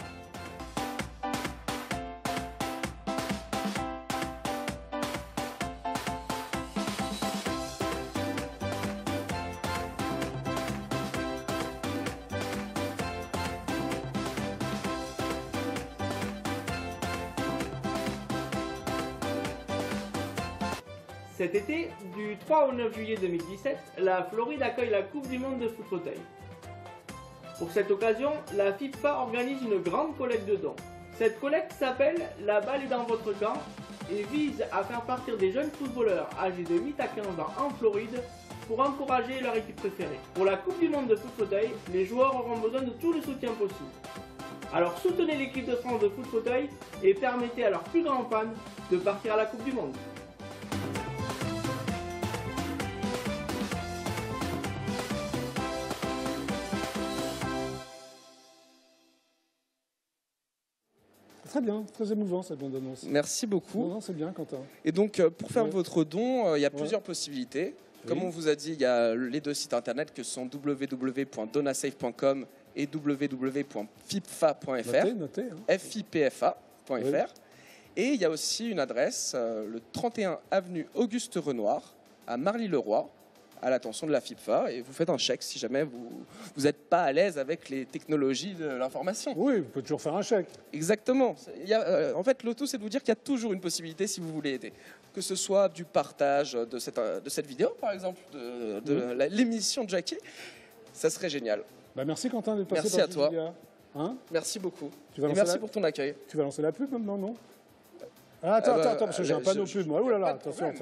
Cet été, du 3 au 9 juillet 2017, la Floride accueille la Coupe du Monde de foot fauteuil. Pour cette occasion, la FIFA organise une grande collecte de dons. Cette collecte s'appelle « La balle est dans votre camp » et vise à faire partir des jeunes footballeurs âgés de 8 à 15 ans en Floride pour encourager leur équipe préférée. Pour la Coupe du Monde de foot fauteuil, les joueurs auront besoin de tout le soutien possible. Alors soutenez l'équipe de France de foot fauteuil et permettez à leurs plus grands fans de partir à la Coupe du Monde. Très bien, très émouvant cette bande-annonce. Merci beaucoup. Non, c'est bien, Quentin. Et donc, pour faire votre don, il y a plusieurs possibilités. Comme on vous a dit, il y a les deux sites internet que sont www.donasafe.com et www.fipfa.fr. Notez, hein. FIPFA.fr. Et il y a aussi une adresse, le 31 avenue Auguste Renoir, à Marly-le-Roi, à l'attention de la FIPFA. Et vous faites un chèque si jamais vous n'êtes pas à l'aise avec les technologies de l'information. Oui, vous pouvez toujours faire un chèque. Exactement. En fait, le tout, c'est de vous dire qu'il y a toujours une possibilité si vous voulez aider. Que ce soit du partage de cette vidéo, par exemple, de l'émission de Jackie, ça serait génial. Bah merci Quentin d'être passé Merci par à toi. Hein, merci beaucoup. Et merci pour ton accueil. Tu vas lancer la pub maintenant, non? Attends, parce que j'ai un panneau pub, moi. Oh là là, attention,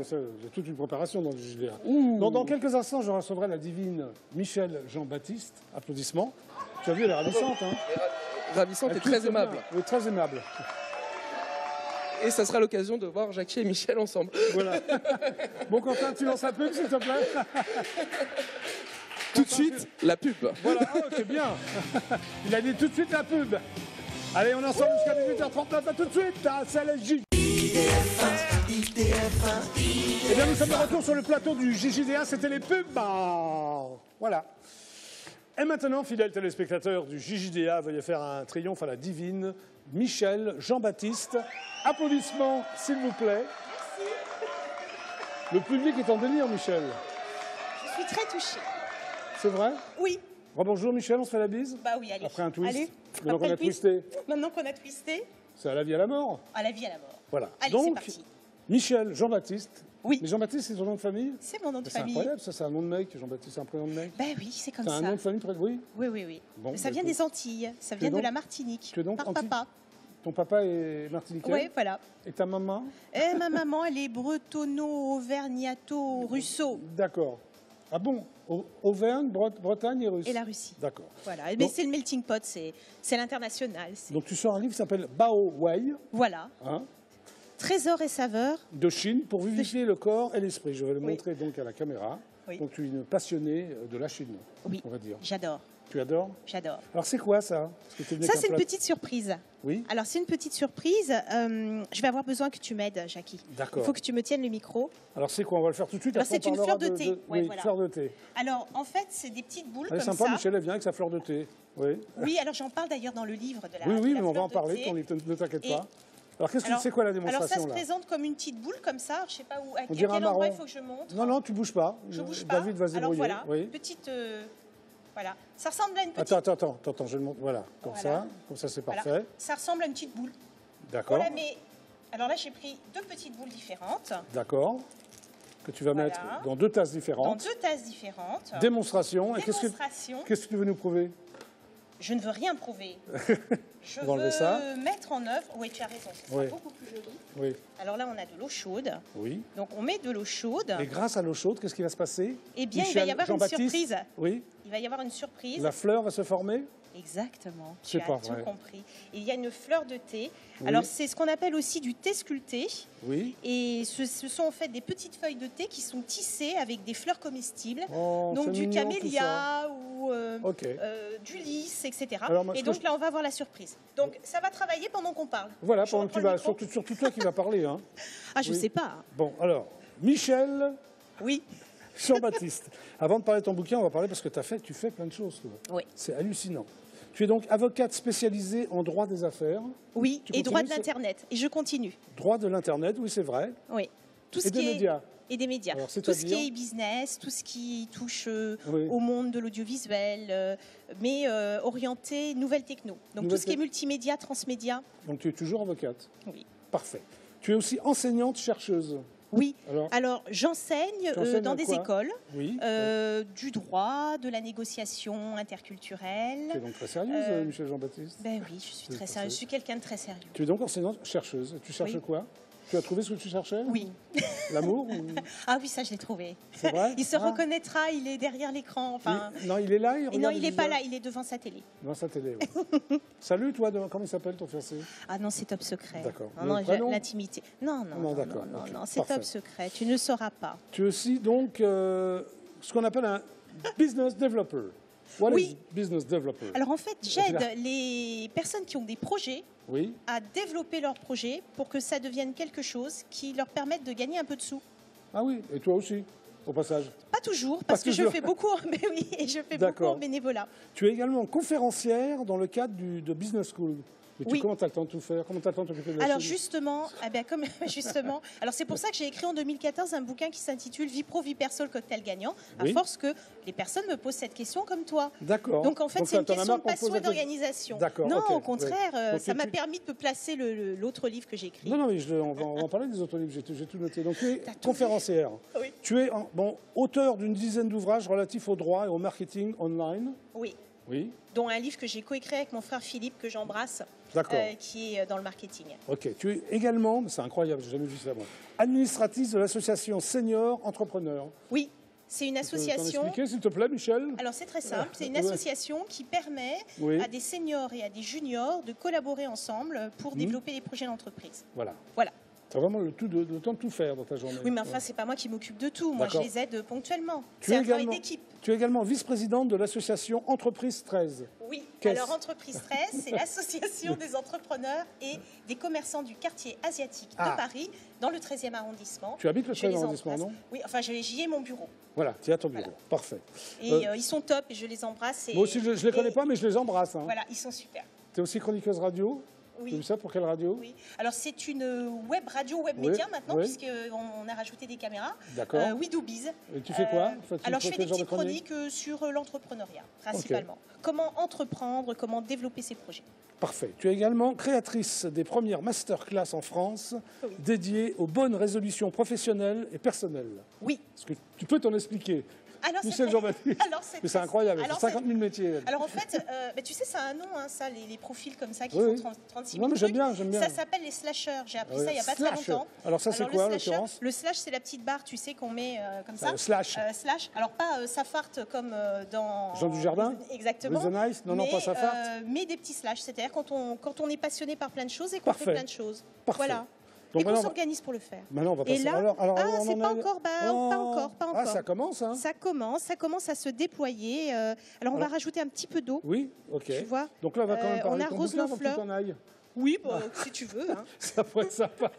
j'ai toute une préparation dans le JGDA. Dans quelques instants, je recevrai la divine Michel Jean-Baptiste. Applaudissements. Tu as vu, elle est ravissante. Hein, ravissante et très aimable. Oui, très aimable. Et ça sera l'occasion de voir Jackie et Michel ensemble. Voilà. Bon, Quentin, tu lances la pub, s'il te plaît. Tout de suite, la pub. Voilà, oh, c'est bien. Il a dit tout de suite la pub. Allez, on est ensemble jusqu'à 18h39. À tout de suite. C'est la J. Eh bien, nous sommes de retour sur le plateau du JJDA. C'était les pubs. Voilà. Et maintenant, fidèles téléspectateurs du JJDA, veuillez faire un triomphe à la divine Michel Jean-Baptiste. Applaudissements, s'il vous plaît. Merci. Le public est en délire, Michel. Je suis très touchée. C'est vrai? Oui. Bonjour, Michel, on se fait la bise? Bah oui, allez. Après un twist. Allez. Maintenant qu'on a twisté. Maintenant qu'on a twisté. C'est à la vie, à la mort. À la vie, à la mort. Voilà. Allez, donc, c'est parti. Michel Jean-Baptiste. Oui. Mais Jean-Baptiste, c'est ton nom de famille? C'est mon nom de C'est famille. incroyable, ça, c'est un nom de mec. Jean-Baptiste, c'est un prénom de mec. Ben oui, c'est comme C'est ça. un nom de famille, oui? Oui. Bon, ça vient des Antilles, ça vient de la Martinique, tu es donc par Antilles. papa. Ton papa est martiniquais? Oui, voilà. Et ta maman? Et ma maman, elle est bretonno-auvergnato-russo. D'accord. Ah bon? Auvergne, Bretagne et Russie? Et la Russie. D'accord. Voilà. Mais c'est le melting pot, c'est l'international. Donc tu sors un livre qui s'appelle Bao Wei. Voilà. Hein, Trésor et saveur. de Chine pour vivifier le corps et l'esprit. Je vais le montrer donc à la caméra. Oui. Donc tu es une passionnée de la Chine, Oui. on va dire. J'adore. Tu adores? J'adore. Alors c'est quoi ça? Parce que tu es venu Ça, avec un c'est une plat- petite surprise. Oui. Alors, c'est une petite surprise. Je vais avoir besoin que tu m'aides, Jackie. D'accord. Il faut que tu me tiennes le micro. Alors c'est quoi? On va le faire tout de suite. Alors, après, c'est on une parlera fleur de thé. Ouais, oui, voilà. fleur de thé. Alors, en fait, c'est des petites boules Elle est comme sympa, ça. Michel, elle vient avec sa fleur de thé. Oui, Oui, alors j'en parle d'ailleurs dans le livre de la oui, de la mais on va fleur en de parler, thé. ne t'inquiète Et- pas. Alors, Alors, c'est quoi la alors démonstration ça se là? présente comme une petite boule comme ça. Je ne sais pas où, à On quel dirait un endroit marron. il faut que je montre. Non, tu bouges pas. Je bouge pas. David va se Alors débrouiller. voilà, Oui. petite... voilà. Ça ressemble à une petite... Attends, je le montre. Voilà, comme Voilà. ça c'est Voilà. parfait. Ça ressemble à une petite boule. On D'accord, la met... Alors là, j'ai pris deux petites boules différentes. d'accord. Que tu vas Voilà. mettre dans 2 tasses Dans différentes. 2 tasses différentes. Démonstration. Et Démonstration. qu'est-ce que tu veux nous prouver? Je ne veux rien prouver. Je On va enlever veux ça. mettre en œuvre... Oui, tu as raison, ce sera Oui. beaucoup plus joli. Oui, Alors là, on a de l'eau chaude. oui. Donc, on met de l'eau chaude. Et grâce à l'eau chaude, qu'est-ce qui va se passer? Eh bien, il va Michel, y avoir une Jean-Baptiste, surprise. Oui, Il va y avoir une surprise. la fleur va se former? Exactement. C'est Tu as pas tout vrai. compris. Il y a une fleur de thé. Oui. Alors, c'est ce qu'on appelle aussi du thé sculpté. Oui. Et ce sont en fait des petites feuilles de thé qui sont tissées avec des fleurs comestibles. Oh, Donc, c'est du mignon, tout ça. camélia ou Ok. du lys, etc. Alors, moi, Et ce que donc, là, on va voir la surprise. Donc, ça va travailler pendant qu'on parle. Voilà, Je pendant que reprends tu le vas, micro. surtout toi qui vas parler. Hein. Ah, je Oui. sais pas. Bon, alors, Michel Oui. Jean-Baptiste. Avant de parler de ton bouquin, on va parler parce que tu fais plein de choses. Toi. Oui. C'est hallucinant. Tu es donc avocate spécialisée en droit des affaires, Oui. Tu Et droit de continues, l'Internet. Et je continue. droit de l'Internet, oui, c'est vrai, Oui. Tout et ce des qui est... médias. Et des médias. Alors, Tout ce c'est-à-dire qui est business, tout ce qui touche Oui. au monde de l'audiovisuel, mais orienté nouvelle techno. Donc Nouvelle tout ce qui est tech- multimédia, transmédia. Donc tu es toujours avocate. Oui. Parfait. Tu es aussi enseignante chercheuse. Oui. Alors, Alors j'enseigne Tu enseignes dans à des quoi écoles oui. du droit, de la négociation interculturelle. Tu es donc très sérieuse, euh, Michel Jean-Baptiste. Ben oui, je suis très C'est sérieuse. Je suis quelqu'un de très sérieux. Tu es donc enseignante chercheuse. Tu cherches Oui. quoi? Tu as trouvé ce que tu cherchais? Oui. L'amour Ah oui, ça, je l'ai trouvé. C'est vrai? Il se reconnaîtra, il est derrière l'écran. Enfin... Non, il est là, il Non, regarde il les n'est pas visages. là, il est devant sa télé. Devant sa télé, ouais. Salut, toi, comment il s'appelle ton fiancé? Ah non, c'est top secret. D'accord. Non, non, Le prénom? l'intimité. Non, non, Non, non, d'accord, non, ok. non, c'est Parfait. top secret. Tu ne le sauras pas. Tu es aussi donc ce qu'on appelle un business developer. What Oui. is business developer? Alors en fait, j'aide les personnes qui ont des projets Oui. à développer leurs projets pour que ça devienne quelque chose qui leur permette de gagner un peu de sous. Ah oui, et toi aussi, au passage. Pas toujours, Pas parce que je toujours. fais beaucoup, mais oui, et je fais beaucoup D'accord. en bénévolat. Tu es également conférencière dans le cadre de Business School. Mais Oui. comment tu as le temps de tout faire? Comment tu as le temps de t'occuper de la Alors chaîne? justement, justement, alors c'est pour ça que j'ai écrit en 2014 un bouquin qui s'intitule Vie pro, vie perso, le cocktail gagnant, à Oui. force que les personnes me posent cette question comme toi. D'accord. Donc en fait, c'est une t'en as question marre de qu'on te pose passion la et d'organisation. D'accord, Non, ok, au contraire, ouais. Donc ça m'a tu- permis de me placer l'autre livre que j'ai écrit. Non, non, mais on va en parler des autres livres, j'ai tout noté. Donc tu es T'as tout conférencière. Oui. Tu es auteur d'une dizaine d'ouvrages relatifs au droit et au marketing online. Oui, Oui, dont un livre que j'ai coécrit avec mon frère Philippe, que j'embrasse, d'accord. qui est dans le marketing. Ok, tu es également, c'est incroyable, j'ai jamais vu ça moi, administratrice de l'association Senior Entrepreneur. Oui, c'est une Tu peux association... t'en expliquer, s'il te plaît, Michel? Alors c'est très simple, c'est une Ouais. association qui permet Oui. à des seniors et à des juniors de collaborer ensemble pour développer des projets d'entreprise. Voilà. Voilà. Tu as vraiment le temps de tout faire dans ta journée. Oui, mais enfin, c'est pas moi qui m'occupe de tout. Moi, je D'accord. les aide ponctuellement. Tu C'est es un travail également- d'équipe. Tu es également vice-présidente de l'association Entreprise 13. Oui. Qu'est-ce Alors, Entreprise 13, c'est l'association des entrepreneurs et des commerçants du quartier asiatique Ah. de Paris, dans le 13e arrondissement. Tu habites le Je 13e les arrondissement, embrasse. non? Oui, enfin, j'y ai mon bureau. Voilà, tu es à ton bureau. Voilà. Parfait. Et Euh, ils sont top et je les embrasse. Et, Moi aussi, je ne les connais et- pas, mais je les embrasse. Hein. Voilà, ils sont super. Tu es aussi chroniqueuse radio. Oui. Tu as vu ça pour quelle radio? Oui. Alors c'est une web radio, web Oui, média maintenant, oui. puisqu'on a rajouté des caméras. D'accord. We Do Biz. Et tu fais quoi? Tu Alors je fais fais quel des genre de petites chronique? chroniques sur l'entrepreneuriat, principalement. Comment entreprendre, comment développer ses projets. Parfait. Tu es également créatrice des premières masterclass en France Oui. dédiées aux bonnes résolutions professionnelles et personnelles. Oui. Est-ce que tu peux t'en expliquer? Alors, c'est Michel très- Jean-Baptiste. Alors, Mais c'est incroyable, alors, 50 000 métiers. Alors en fait, bah, tu sais, ça a un nom, hein, ça, les profils comme ça qui Oui, font oui. 36 000 Non, mais j'aime trucs. bien, j'aime bien. Ça s'appelle les slashers. J'ai appris Ouais. ça il n'y a pas Slash. très longtemps. Alors ça, c'est le quoi, en slasher, l'occurrence? Le slash, c'est la petite barre, tu sais, qu'on met comme ça. Slash. Slash. Alors pas Safart comme dans... Jean Dujardin? Exactement. With the Nice? Non, non, pas Safart. Mais des petits slash, c'est-à-dire quand on est passionné par plein de choses et qu'on fait Parfait. plein de choses. Parfait. Voilà. Donc et qu'on maintenant, s'organise pour le faire. Maintenant, on va Et passer. là, alors, ah, on c'est en pas a- encore, pas encore. Ah, ça commence, hein? Ça commence à se déployer. Alors on va rajouter un petit peu d'eau. Oui, ok. Tu vois, Donc là, on va quand même parler on de a ton Rose bouquin nos avant que tu fleurs. t'en ailles. Oui, bon, si tu veux. Hein. Ça pourrait être sympa.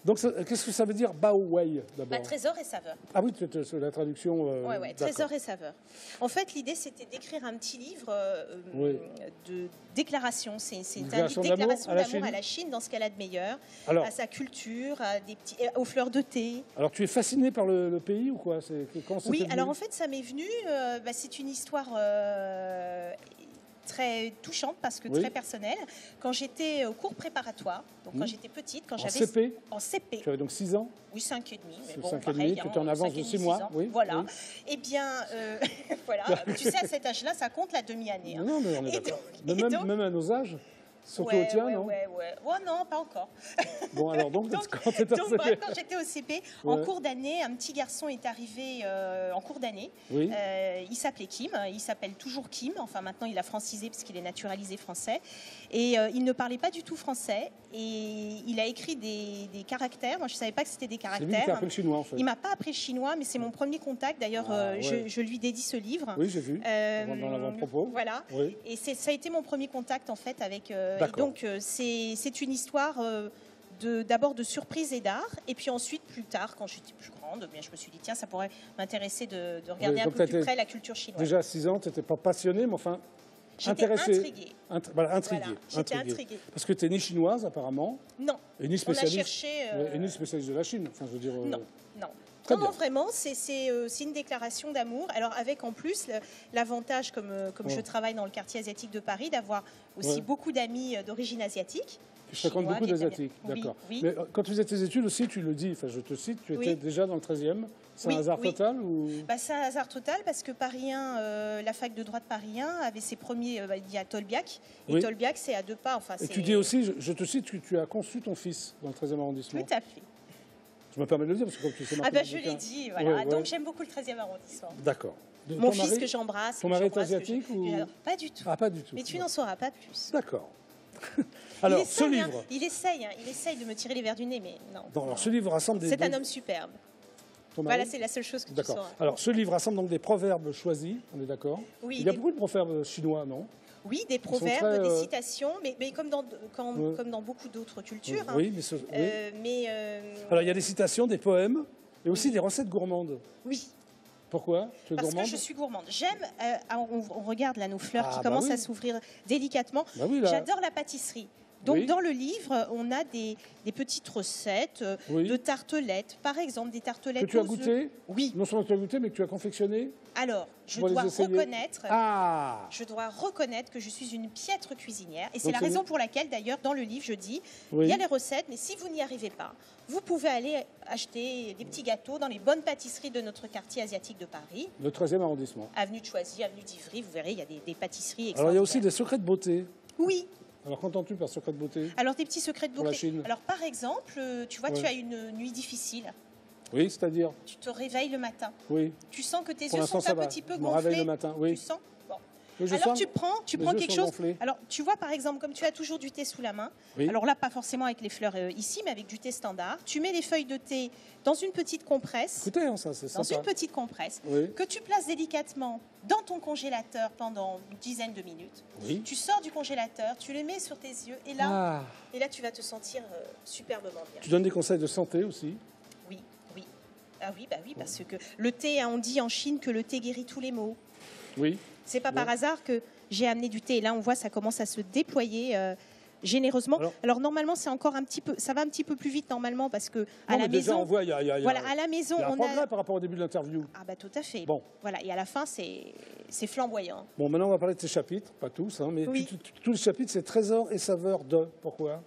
Donc, qu'est-ce que ça veut dire Baowei, d'abord? Bah, trésor et saveur. Ah oui, c'est la traduction. Ouais, d'accord. trésor et saveur. En fait, l'idée, c'était d'écrire un petit livre Oui. de déclaration. C'est un Déclaration livre de d'amour déclaration à la d'amour Chine. à la Chine, dans ce qu'elle a de meilleur, Alors, à sa culture, aux fleurs de thé. alors, tu es fasciné par le pays ou quoi? Quand Oui, c'était alors venu en fait, ça m'est venu. C'est une histoire très touchante parce que Oui. très personnelle. Quand j'étais au cours préparatoire, donc quand Mhm. j'étais petite, quand En j'avais CP? en CP, Tu avais donc 6 ans? oui 5 et demi, mais C'est bon, 5 et pareil, demi, tu étais en avance 5 de et 6 demi, mois, 6 ans. oui, Voilà. oui. Eh bien, voilà. Tu sais, à cet âge-là, ça compte la demi-année. hein. Non, mais on est Et d'accord. donc- et donc- Même à nos âges, surtout au tien, non? ouais. Oh non, pas encore. Bon, alors, donc, quand tu étais en Donc, CP. bref, quand j'étais au CP, en Ouais. cours d'année, un petit garçon est arrivé en cours d'année. Oui. Il s'appelait Kim, il s'appelle toujours Kim, enfin maintenant il a francisé parce qu'il est naturalisé français. Et il ne parlait pas du tout français et il a écrit des caractères. Moi je ne savais pas que c'était des C'est lui qui t'a caractères. appris le chinois, en fait. Il m'a pas appris le chinois, mais c'est mon premier contact. D'ailleurs, Ah, ouais. je lui dédie ce livre. Oui, j'ai vu. Dans l'avant-propos. Voilà. Oui. Et ça a été mon premier contact en fait avec. Et D'accord. donc c'est une histoire d'abord de surprise et d'art, et puis ensuite plus tard, quand j'étais plus grande, bien je me suis dit tiens ça pourrait m'intéresser de regarder Oui, un donc peu plus t'étais près la culture chinoise. Déjà à 6 ans, tu n'étais pas passionné, mais enfin J'étais intéressé. intriguée. Voilà, intrigué. Voilà, j'étais intriguée. Parce que tu es ni chinoise, apparemment, Non, et ni on a spécialiste. cherché. Ouais, et ni spécialiste de la Chine. Enfin, je veux dire. Non, non. Très Non, bien. non, vraiment, c'est une déclaration d'amour. Alors avec en plus l'avantage, comme Ouais. je travaille dans le quartier asiatique de Paris, d'avoir aussi Ouais. beaucoup d'amis d'origine asiatique. Tu fréquentes chinois, beaucoup vietnamien. d'Asiatiques, Oui, d'accord. oui. Mais quand tu faisais tes études aussi, tu le dis, enfin je te cite, tu étais Oui. déjà dans le 13e. C'est un Oui, hasard oui. total ou... Bah, c'est un hasard total parce que Paris 1, la fac de droit de Paris 1 avait ses premiers, il y a Tolbiac, et Oui. Tolbiac c'est à 2 pas. Enfin, Et c'est- tu dis aussi, je te cite, que tu as conçu ton fils dans le 13e arrondissement. Tout à fait. Je me permets de le dire parce que comme tu sais Ah bah, je l'ai dit, voilà. Ouais, ouais. Donc j'aime beaucoup le 13e arrondissement. D'accord. Mon fils que j'embrasse. Ton que mari est j'embrasse, que asiatique je- ou... Alors, pas du tout. Ah, pas du tout. Mais tu n'en sauras pas plus. D'accord. Alors, il ce essaye, livre... il essaye de me tirer les verres du nez, mais non. Non, alors, ce livre rassemble des... C'est un homme superbe. Ton mari Voilà, c'est la seule chose que tu D'accord. sauras. Alors, ce livre rassemble donc des proverbes choisis, on est d'accord? Oui, Il y a des- beaucoup de proverbes chinois, non? Oui, des sont proverbes, très, des citations, mais comme dans, Ouais. comme dans beaucoup d'autres cultures. hein. Oui, mais... oui. Mais Alors, il y a des citations, des poèmes, et aussi des recettes gourmandes. oui, Pourquoi? Tu es parce gourmande? que je suis gourmande. J'aime, on regarde là nos fleurs Ah, qui bah commencent oui. à s'ouvrir délicatement. Bah oui, là. J'adore la pâtisserie. Donc Oui. dans le livre, on a des petites recettes Oui. de tartelettes, par exemple des tartelettes Que tu as aux œufs. goûté? Oui. Non seulement que tu as goûté, mais que tu as confectionné? Alors, je Pour les dois essayer. reconnaître. Ah! Je dois reconnaître que je suis une piètre cuisinière. Et c'est Donc la c'est- raison pour laquelle, d'ailleurs, dans le livre, je dis, Oui. il y a les recettes, mais si vous n'y arrivez pas, vous pouvez aller acheter des petits gâteaux dans les bonnes pâtisseries de notre quartier asiatique de Paris. Le 13e arrondissement. Avenue de Choisy, avenue d'Ivry, vous verrez, il y a des pâtisseries Alors, il y a aussi extraordinaires. des secrets de beauté. Oui, Alors, qu'entends-tu par secret de beauté? alors des petits secrets de Pour la beauté. Chine. Alors, par exemple, tu vois, Ouais. tu as une nuit difficile. Oui, c'est-à-dire? Tu te réveilles le matin. Oui. Tu sens que tes Pour yeux l'instant, sont ça un va. petit peu Je me réveille gonflés. le matin, oui. Tu sens Bon. Oui, je Alors sens- tu prends mes yeux quelque sont chose. gonflés. Alors tu vois par exemple, comme tu as toujours du thé sous la main. Oui. Alors là, pas forcément avec les fleurs ici, mais avec du thé standard. Tu mets les feuilles de thé dans une petite compresse, Écoutez, hein, ça, c'est dans sympa. une petite compresse, Oui. que tu places délicatement dans ton congélateur pendant une dizaine de minutes. Oui. Tu sors du congélateur, tu les mets sur tes yeux, et là, Ah. tu vas te sentir superbement bien. Tu donnes des conseils de santé aussi. Oui, oui. Ah oui, bah oui, parce que le thé, on dit en Chine que le thé guérit tous les maux. Oui. C'est pas par Ouais. hasard que j'ai amené du thé. Et là, on voit, ça commence à se déployer généreusement. Alors normalement, c'est encore un petit peu, ça va un petit peu plus vite normalement parce que à Non, la mais déjà, maison, on voit, il y a, voilà, à la maison, il y a un on progrès a. par rapport au début de l'interview. Ah bah tout à fait. Bon. Voilà, et à la fin, c'est flamboyant. Bon, maintenant, on va parler de ces chapitres. Pas tous, hein, mais Oui. tous les chapitres, c'est trésors et saveurs de. Pourquoi?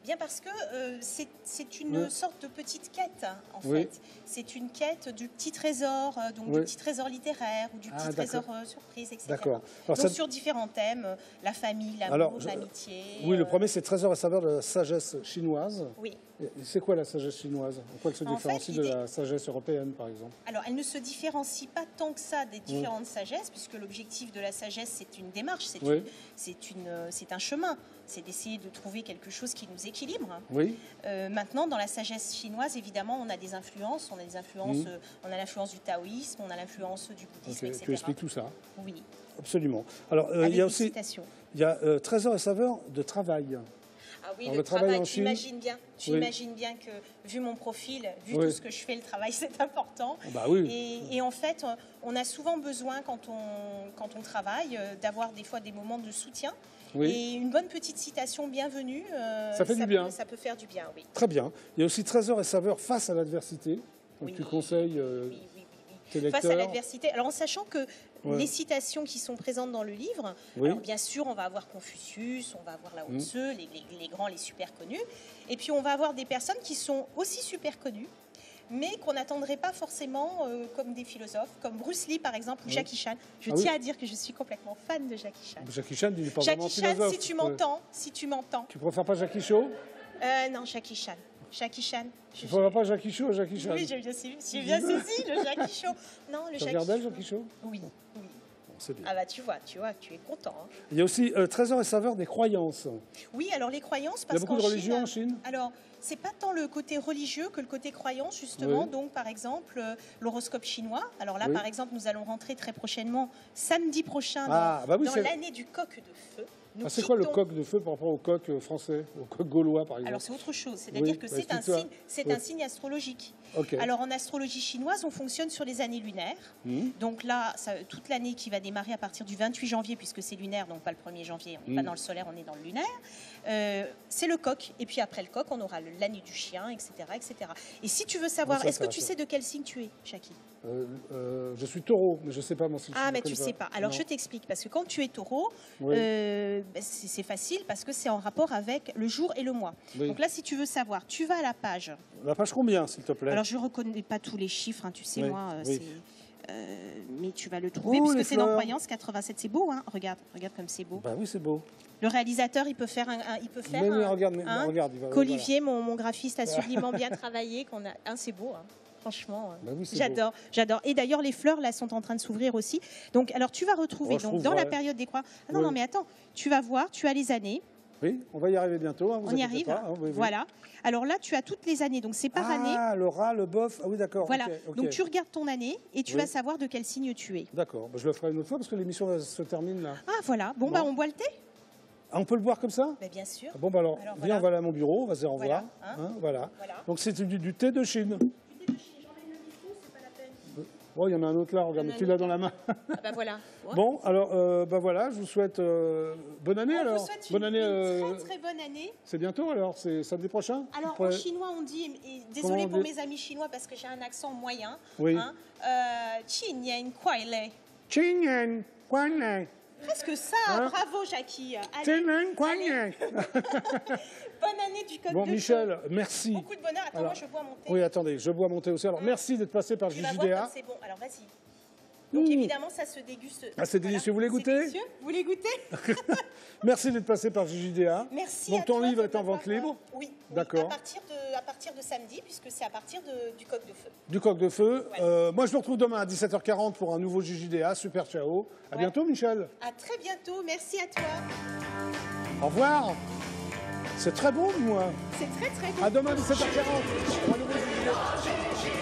Bien parce que c'est une Oui. sorte de petite quête, hein, en Oui. fait. C'est une quête du petit trésor, donc Oui. du petit trésor littéraire ou du Ah, petit d'accord. trésor surprise, etc. D'accord. Alors, Donc ça- sur différents thèmes, la famille, Alors, l'amour, l'amitié. Oui, le premier, c'est trésors et saveurs de la sagesse chinoise. Oui. Et c'est quoi la sagesse chinoise? En quoi elle se En différencie fait, de l'idée- la sagesse européenne, par exemple? Alors, elle ne se différencie pas tant que ça des différentes sagesses, puisque l'objectif de la sagesse, c'est une démarche, Oui. c'est un chemin. C'est d'essayer de trouver quelque chose qui nous équilibre. Oui. Maintenant, dans la sagesse chinoise, évidemment, on a des influences. On a des influences. On a l'influence du taoïsme, on a l'influence du bouddhisme, Ok, etc. tu expliques tout ça. Oui. Absolument. Alors, Avec il y a des aussi citations. il y a, trésors et saveurs de travail. Ah oui, Alors, le le travail travail, en tu Chine- imagines bien. Tu Oui. imagines bien que, vu mon profil, vu Oui. tout ce que je fais, le travail, c'est important. Bah oui. Et en fait, on a souvent besoin, quand on travaille, d'avoir des fois des moments de soutien. Oui. Et une bonne petite citation bienvenue, Ça fait du bien. Ça peut faire du bien, oui. Très bien. Il y a aussi trésors et saveurs face à l'adversité. Donc, Oui. tu conseilles Oui. tes Face à lecteurs. l'adversité. Alors en sachant que Ouais. les citations qui sont présentes dans le livre, Oui. alors bien sûr on va avoir Confucius, on va avoir Lao Tzu, les grands, les super connus, et puis on va avoir des personnes qui sont aussi super connues, mais qu'on n'attendrait pas forcément comme des philosophes, comme Bruce Lee par exemple, ou Oui. Jackie Chan. Je Ah oui. tiens à dire que je suis complètement fan de Jackie Chan. Jackie Chan, il n'est pas vraiment Jackie Chan, philosophe. si tu m'entends, si tu m'entends. Tu préfères pas Jackie Chou? Non, Jackie Chan. Jackie Chan. Tu préfères pas Jackie Chou ou Jackie Chan? Oui, j'ai bien saisi le Jackie Show. Non, le Tu Jackie regardais Show. Jackie Chou? Oui, oui. Bon, c'est bien. Ah bah tu vois, tu es content. Hein. Il y a aussi trésors et saveurs des croyances. Oui, alors les croyances, Il y a parce beaucoup de qu'en religions en Chine? Alors, c'est pas tant le côté religieux que le côté croyance, justement. Oui. Donc, par exemple, l'horoscope chinois. Alors là, Oui. par exemple, nous allons rentrer très prochainement, samedi prochain, Ah, bah oui, dans c'est- l'année du coq de feu. Nous Ah, c'est quoi le quittons- coq de feu par rapport au coq français, au coq gaulois, par exemple? Alors, c'est autre chose. C'est-à-dire Oui, que bah, c'est un explique-toi. signe, Oui. un signe astrologique. Ok. Alors, en astrologie chinoise, on fonctionne sur les années lunaires. Mhm. Donc là, toute l'année qui va démarrer à partir du 28 janvier, puisque c'est lunaire, donc pas le 1er janvier, on n'est pas dans le solaire, on est dans le lunaire. c'est le coq. Et puis après le coq, on aura l'année du chien, etc., etc. Et si tu veux savoir, est-ce que tu sais de quel signe tu es, Jackie? Je suis taureau, mais je ne sais pas mon signe. Ah, mais tu ne sais pas. Alors, je t'explique. Parce que quand tu es taureau, c'est facile parce que c'est en rapport avec le jour et le mois. Oui. Donc là, si tu veux savoir, tu vas à la page. La page combien, s'il te plaît? Alors, je ne reconnais pas tous les chiffres, hein, tu sais, oui. moi, oui. mais tu vas le trouver, puisque c'est dans Croyance 87. C'est beau, hein? Regarde comme c'est beau. Bah oui, c'est beau. Le réalisateur, il peut faire regarde. Qu'Olivier, mon graphiste, a sublimement bien travaillé. C'est beau, hein. Franchement, bah oui, j'adore. Et d'ailleurs, les fleurs là sont en train de s'ouvrir aussi. Donc, alors tu vas retrouver dans la période des croix. Ah, non, mais attends, tu vas voir, tu as les années. Oui, on va y arriver bientôt. Hein, on y arrive. Pas, hein, oui. Voilà. Alors là, tu as toutes les années, donc c'est par année. Ah, le rat, le bœuf. Ah oui, d'accord. Voilà. Okay. Donc tu regardes ton année et tu vas savoir de quel signe tu es. D'accord. Bah, je le ferai une autre fois parce que l'émission se termine là. Ah voilà. Bon. Bah on boit le thé. Ah, on peut le boire comme ça? Bah, bien sûr. Bon, bah alors viens, on va aller à mon bureau, on va se dire au revoir. Voilà. Donc c'est du thé de Chine. Oh, il y en a un autre là, regarde, tu l'as dans la main. Bah voilà. Bon, alors, bah voilà, je vous souhaite bonne année alors. Je vous souhaite une très bonne année. C'est bientôt alors, c'est samedi prochain? Alors en chinois on dit, et désolé pour mes amis chinois parce que j'ai un accent moyen. Oui. Qin Yan Kuai Lei. Qin Yan Kuai Lei. Presque ça, bravo Jackie. Qin Yan Kuai Lei. Bonne année du Coq Bon, de Michel, Feu. merci. Beaucoup de bonheur. Attends, moi je bois mon thé. Oui, attendez, je bois mon thé aussi. Alors, merci d'être passé par JJDA. C'est bon, alors vas-y. Donc évidemment, ça se déguste. Ah, c'est délicieux. Vous voulez goûter? Vous voulez goûter? Merci d'être passé par JJDA. Merci. Donc ton livre est en vente libre? Oui. D'accord. À partir de samedi, puisque c'est à partir du Coq de Feu. Du Coq de Feu. Ouais. Moi, je vous retrouve demain à 17h40 pour un nouveau JJDA. Super, ciao. À bientôt, Michel. À très bientôt. Merci à toi. Au revoir. C'est très bon, moi. C'est très, très bon. À demain, 17h40. Pour un nouveau JJDA.